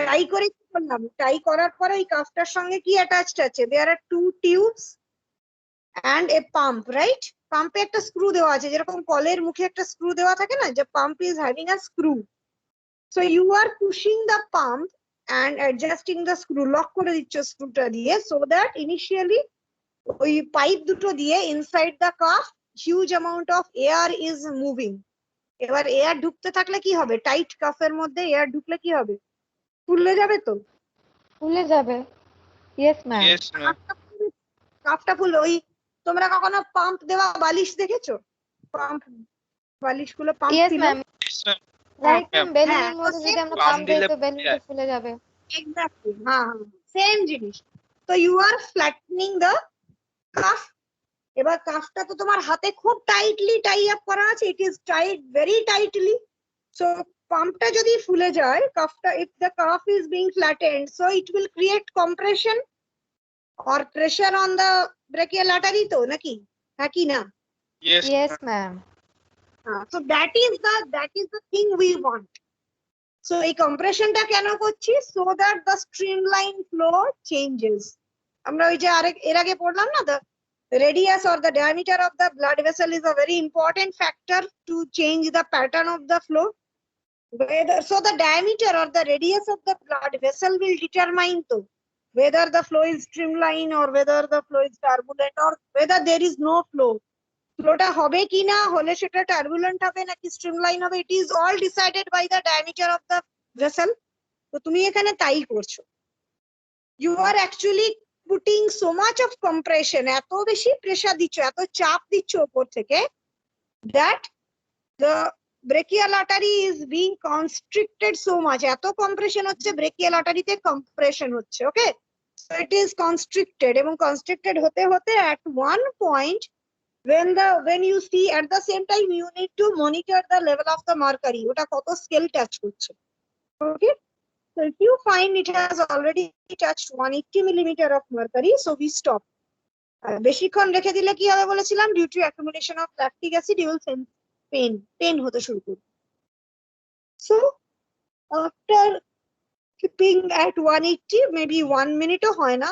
টাই করে কি করলাম, টাই করার পরে ওই কাফটার সঙ্গে কি অ্যাটাচড আছে, দেয়ার আর 2 tubes and a pump, right? পাম্পে একটা স্ক্রু দেওয়া আছে, যেরকম কলের মুখে একটা স্ক্রু দেওয়া থাকে না, যে pump is having a screw. So you are pushing the pump and adjusting the screw, lock করে দিচ্ছ স্ক্রুটা দিয়ে, so that initially ওই পাইপ দুটো দিয়ে inside the cuff huge amount of air is moving. এবার এয়ার ঢুকতে থাকলে কি হবে, টাইট কাফের মধ্যে এয়ার ঢুকলে কি হবে, ফুলে যাবে তো? ফুলে যাবে। Yes ma'am. Yes ma'am. কাফটা ফুল ওই তোমরা কখনো পাম্প দেওয়া বালিশ দেখেছো? পাম্প বালিশ গুলো পাম্প ইয়েস ছিল ma'am Yes, ma'am. Like ma'am. বেলুনের তো মধ্যে যদি same আমরা পাম পাম্প দিই দিলে তো বেলুনটা যায়। ফুলে যাবে। এক্স্যাক্টলি হ্যাঁ সেম জিনিস। তো ইউ আর ফ্ল্যাটনিং দ্য কাফ। এবার কাফটা তো তোমার হাতে খুব টাইটলি টাই আপ করা আছে, it is tight very tightly. So পাম্পটা যদি ফুলে যায়, কাফটা if the cuff is being flattened, so it will create compression or pressure on the brachial artery, তো নাকি হ্যাঁ কি না? Yes, yes ma'am So that is the thing we want. So এই কম্প্রেশনটা কেন করছি? So that the streamline flow changes. আমরা ওই যে এর আগে পড়লাম না, the radius or the diameter of the blood vessel is a very important factor to change the pattern of the flow. So the diameter or the radius of the blood vessel will determine to whether the flow is streamline or whether the flow is turbulent or whether there is no flow. ফ্লোটা হবে কি না, হলে সেটা turbulent হবে নাকি streamline হবে, it is all decided by the diameter of the vessel. তো তুমি এখানে তাই করছো, you are actually putting so much of compression, এত বেশি প্রেসার দিচ্ছ, এত চাপ দিচ্ছ উপর থেকে, that the brachial artery is being constricted so much, এত কম্প্রেশন হচ্ছে ব্রেকিয়াল আর্টারিতে কম্প্রেশন হচ্ছে। Okay, so it is constricted, এবং কনস্ট্রিক্টেড হতে হতে at one point when you see, at the same time you need to monitor the level of the mercury, ওটা কত scale touch করছে। Okay, so if you find it has already touched 180 millimeter of mercury, so we stop. বেশিক্ষণ রেখে দিলে কি হবে বলেছিলাম, due to accumulation of lactic acid you will sense pain হতে শুরু করবে। So after keeping at 180, maybe 1 minute ও হয় না,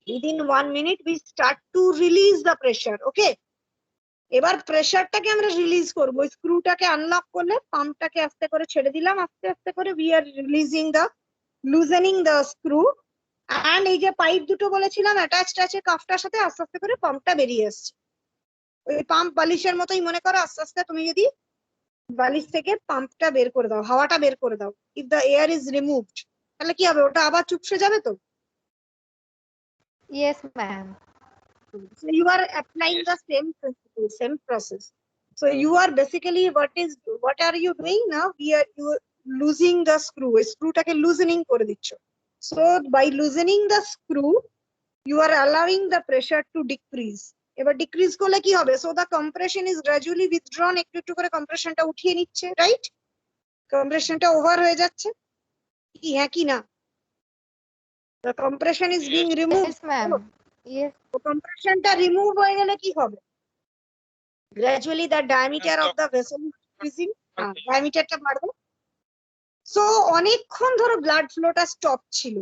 within 1 minute we start to release the pressure. Okay, এবার প্রেসারটাকে আমরা রিলিজ করব, স্ক্রুটাকে আনলক করলে পাম্পটাকে আস্তে করে ছেড়ে দিলাম, আস্তে আস্তে করে we are releasing the loosening the screw, and এই যে পাইপ দুটো বলেছিলাম অ্যাটাচড আছে কাফটার সাথে, আস্তে আস্তে করে পাম্পটা বেরিয়ে আসছে। ওই পাম্প বালিশের মতোই মনে করো, আস্তে আস্তে তুমি যদি বালিশ থেকে পাম্পটা বের করে দাও, হাওয়াটা বের করে দাও, if the air is removed, তাহলে কি হবে, ওটা আবার চুপসে যাবে তো। Yes ma'am So you are applying the same principle, same process. So you are basically what are you doing now? You are losing the screw. Screw টাকে loosening করে দিচ্ছ। So by loosening the screw, you are allowing the pressure to decrease. এবার decrease করলে কি হবে? So the compression is gradually withdrawn. একটু একটু করে compressionটা উঠিয়ে নিচ্ছে, right? Compressionটা over হয়ে যাচ্ছে। কি হ্যাঁ কি না? The compression is being removed. Yes ma'am yes কম্প্রেশনটা রিমুভ হয়ে গেলে কি হবে, gradually the diameter of the vessel increasing, ডায়ামিটারটা বাড়বে। সো অনেকক্ষণ ধরে ব্লাড ফ্লোটা স্টপ ছিল,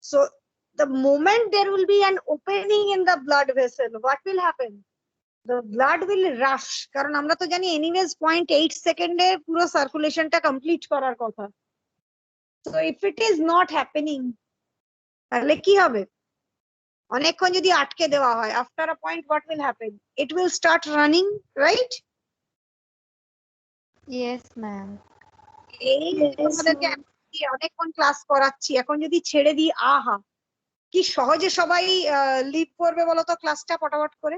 so the moment there will be an opening in the blood vessel, what will happen, the blood will rush, কারণ আমরা তো জানি এনিওয়েজ 0.8 সেকেন্ডে পুরো সার্কুলেশনটা কমপ্লিট করার কথা। So if it is not happening, তাহলে কি হবে, অনেকক্ষণ যদি আটকে দেওয়া হয়, after a point what will happen, it will start running, right? Yes ma'am এই তোমাদেরকে অনেকক্ষণ ক্লাস করাচ্ছি, এখন যদি ছেড়ে দিই, আহা কি সহজে সবাই লিভ করবে বলো তো ক্লাসটা পটাপট করে,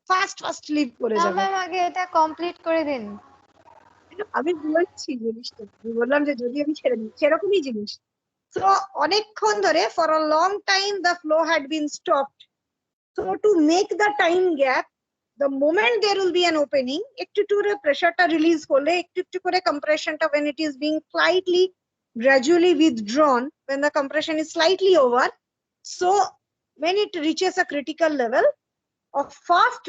ফার্স্ট লিভ করে যাবে। ম্যাম আগে এটা কমপ্লিট করে দিন। আমি বলছি জিনিসটা, আমি বললাম যে যদি আমি ছেড়ে দিই, সেরকমই জিনিস। So অনেকক্ষণ ধরে for a long time the flow had been stopped. So to make the time gap, the moment there will be an opening, একটু একটু করে প্রেসারটা রিলিজ করলে, একটু একটু করে কম্প্রেশনটা when it is being slightly gradually withdrawn, when the compression is slightly over, so when it reaches a critical level of fast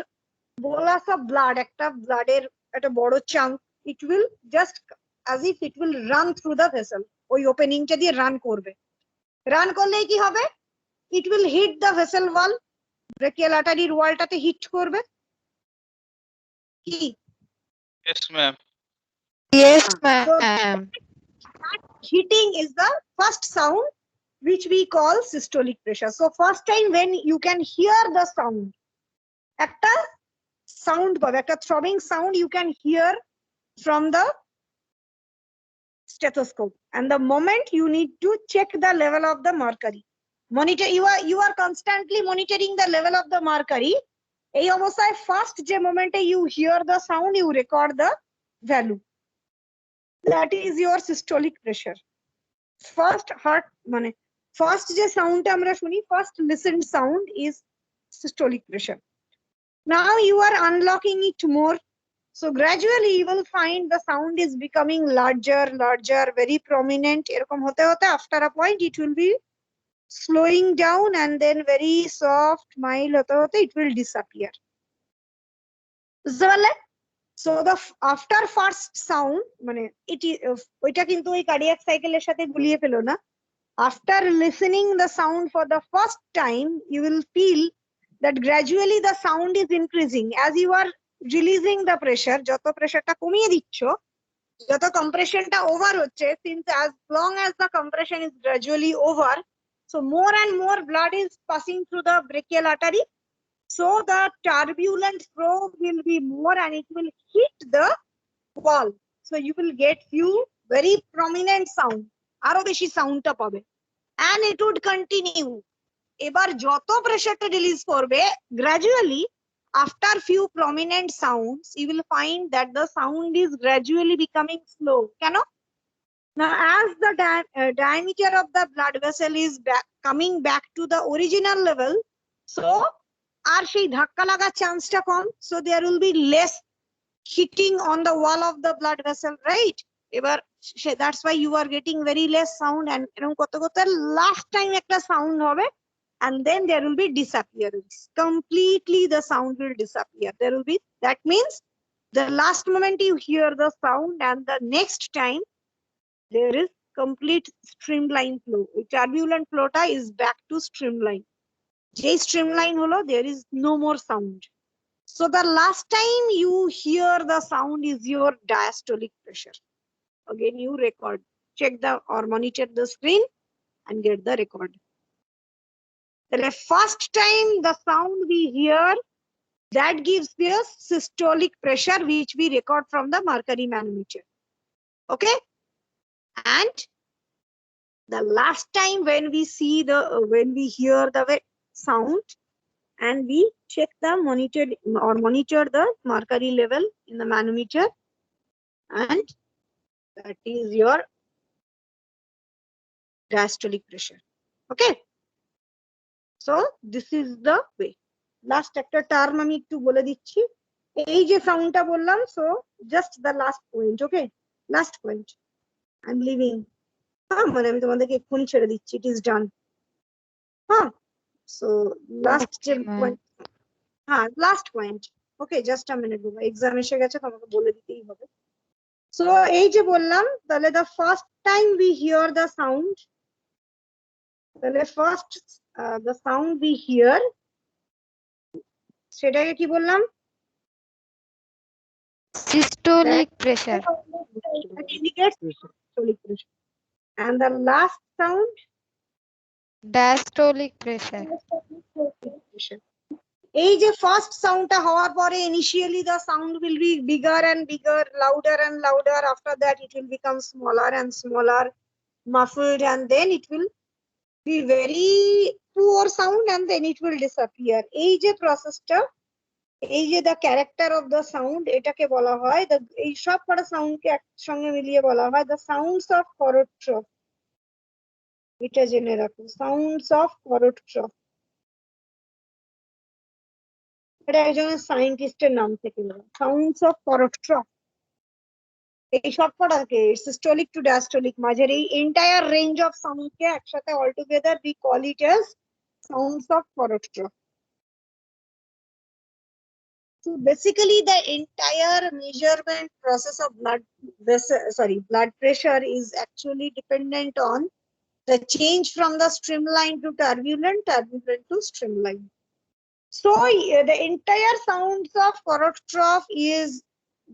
bolus of blood, একটা ব্লাডের একটা বড় chunk, it will just as if it will run through the vessel, ওই ওপেনিংটা দিয়ে run করবে, run করলে কি হবে, it will hit the vessel wall, brachial আর্টারির ওয়ালটাতে হিট করবে, কি yes, ma'am. Yes So ma'am hitting is the first sound which we call systolic pressure. So first time when you can hear the sound, একটা sound পাবে, একটা throbbing sound you can hear from the stethoscope, and the moment you need to check the level of the mercury, monitor, you are constantly monitoring the level of the mercury. এই অবস্থায় first যে মোমেন্টে you hear the sound you record the value, that is your systolic pressure. First heart মানে first যে সাউন্ডটা আমরা শুনি, first listened sound is systolic pressure. Now you are unlocking it more, so gradually you will find the sound is becoming larger, very prominent. এরকম হতে হতে after a point it will be slowing down and then very soft, mild হতে হতে it will disappear. বুঝতে পারলে? So the after first sound মানে এটি ওইটা কিন্তু ওই কার্ডিয়াক সাইকেলের সাথে গুলিয়ে ফেলো না। After listening the sound for the first time, you will feel that gradually the sound is increasing as you are releasing the pressure. যত প্রেসারটা কমিয়ে দিচ্ছ, যত কম্প্রেশনটা ওভার হচ্ছে, since as long as the compression is gradually over, so more and more blood is passing through the brachial artery, so the turbulent flow will be more and it will hit the wall, so you will get few very prominent sound, আরো বেশি সাউন্ডটা পাবে, and it would continue. এবার যত প্রেসারটা release করবে, gradually after few prominent sounds you will find that the sound is gradually becoming slow. কেন? Now as the diameter of the blood vessel is coming back to the original level, so আর সেই ধাক্কা লাগার চান্সটা কম, so there will be less hitting on the wall of the blood vessel, right? এবার that's why you are getting very less sound, and এরকম করতে করতে last time একটা sound হবে, and then there will be disappearance. Completely the sound will disappear. There will be, that means the last moment you hear the sound and the next time there is complete streamline flow. Turbulent flow is back to streamline. J streamline holo, there is no more sound. So the last time you hear the sound is your diastolic pressure. Again you record, check the or monitor the screen and get the record. The first time the sound we hear, that gives us systolic pressure which we record from the mercury manometer. Okay, and the last time when we see the when we hear the sound and we check the monitor the mercury level in the manometer, and that is your diastolic pressure. Okay, so this is the way. Last একটা term আমি একটু বলে দিচ্ছি, এই যে সাউন্ডটা বললাম, so just the last point. Okay, last point, I'm leaving. মানে আমি তোমাদেরকে এক্ষুনি ছেড়ে দিচ্ছি, it is done. So last point, last point. Okay, just a minute বাবা, এক্সাম এসে গেছে, তোমাকে বলে দিতেই হবে। So এই যে বললাম, তাহলে the first time we hear the sound, তাহলে first the sound we hear, সেটাকে কি বললাম? Systolic pressure. That indicates systolic pressure. And the last sound? Diastolic pressure. এই যে ফার্স্ট সাউন্ডটা হওয়ার পরে initially the sound will be bigger and bigger, louder and louder. After that it will become smaller and smaller, muffled, and then it will be very poor sound, and then it will disappear. এই যে প্রসেসটা, এই যে the character of the sound, এটাকে বলা হয়, এই সব কটা সাউন্ডকে একসঙ্গে মিলিয়ে বলা হয় the sounds of Corot trough. এটা জেনে রাখো, sounds of Corot trough. এটা একজনের সায়েন্টিস্টের নাম থেকে বলা, sounds of Corot trough. এই সব কটাকে systolic to diastolic মাঝের এই entire range of sound কে একসাথে all together we call it as sounds of Corot trough. So basically the entire measurement process of blood pressure is actually dependent on the change from the streamline to turbulent, turbulent to streamline. So the entire sounds of Corot trough is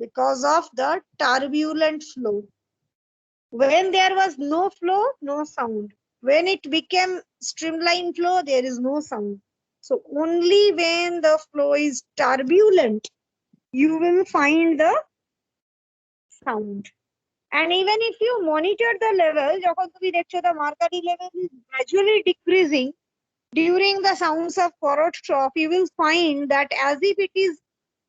because of the turbulent flow. When there was no flow, no sound. When it became streamline flow, there is no sound. So only when the flow is turbulent, you will find the sound. And even if you monitor the level, যখন তুমি দেখছো the mercury level is gradually decreasing, during the sounds of forward trough, you will find that as if it is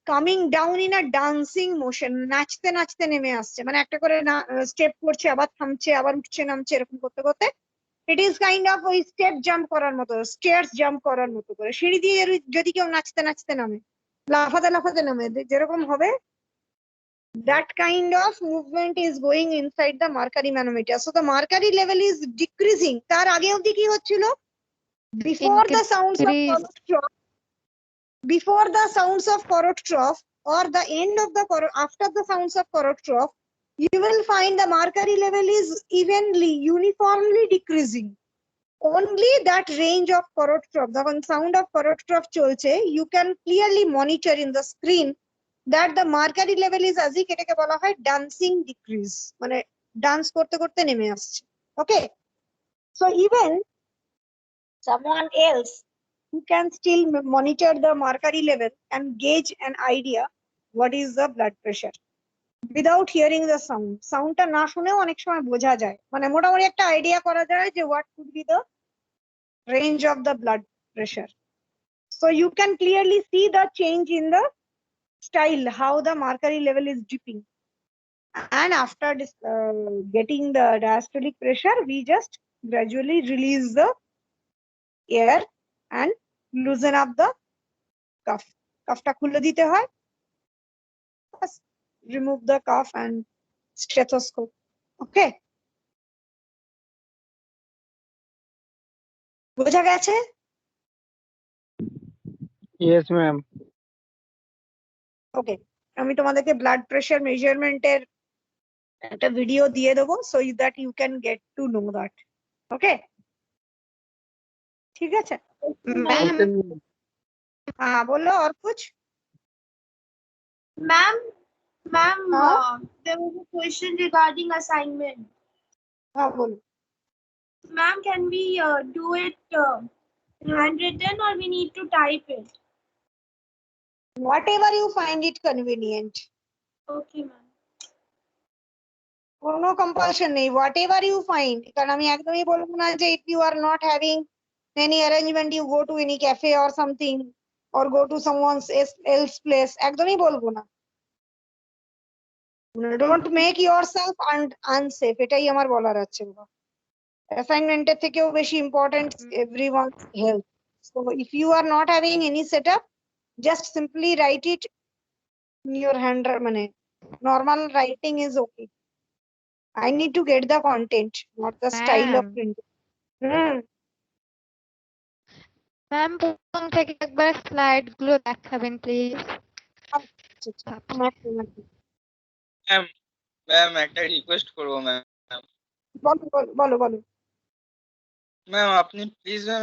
coming down in a dancing motion, নাচতে নাচতে নেমে আসছে, মানে একটা করে স্টেপ করছে আবার থামছে আবার উঠছে নামছে এরকম করতে করতে ইট ইজ কাইন্ড অফ ওই স্টেপ জাম্প করার মতো, স্টেয়ার্স জাম্প করার মতো করে সিঁড়ি দিয়ে যদি কেউ নাচতে নাচতে নামে, লাফাতে লাফাতে নামে যেরকম হবে, that kind of movement is going inside the Mercalli manometer. So the Mercalli level is decreasing. তার আগে অবধি কি হচ্ছিল? Before the sounds of forward trough, before the sounds of forward trough or the end of the after the sounds of forward trough, you will find the Mercalli level is evenly, uniformly decreasing. Only that range of forward trough, the sound of forward trough চলছে, you can clearly monitor in the screen that the Mercalli level is as এটাকে বলা হয় dancing decrease, মানে dance করতে করতে নেমে আসছে। Okay, so even someone else who can still monitor the Mercalli level and gauge an idea what is the blood pressure without hearing the sound. সাউন্ডটা না শুনেও অনেক সময় বোঝা যায়, মানে মোটামুটি একটা আইডিয়া করা যায় যে what could be the range of the blood pressure. So you can clearly see the change in the style, how the Mercalli level is dipping. And after getting the diastolic pressure, we just gradually release the air and loosen up the cuff. Cuffটা খুলে দিতে হয়, remove the cuff and stethoscope. Okay, বোঝা গেছে? Yes, ma'am. ওকে, আমি তোমাদেরকে blood pressure মেজারমেন্টের একটা video দিয়ে দেবো, so that you can get to know that. Okay, ঠিক আছে? হ্যাঁ বলো, আর কুছ? Ma'am, there was a question regarding assignment. হ্যাঁ বলো। Ma'am, can we do it handwritten or we need to type it? Whatever you find it convenient. Okay, ma'am. কোনো compulsion নেই, what ever you find. কারণ আমি একদমই বলবো না যে if you are not having any arrangement you go to any cafe or something or go to someone's else place, একদমই বলবো না। ডোন্ট মেক ইয়োরসেলফ আনসেফ, এটাই আমার বলার আছে। অ্যাসাইনমেন্টের থেকেও বেশি important everyone's health. So if you are not having any setup, just simply write it in your hand, মানে normal writing is okay. I need to get the content, not the style of printing. Ma'am প্রথম থেকে একবার slide গুলো দেখাবেন please. Ma'am একটা request করবো ma'am. বলো বলো বলো। ম্যাম আপনি প্লিজ ম্যাম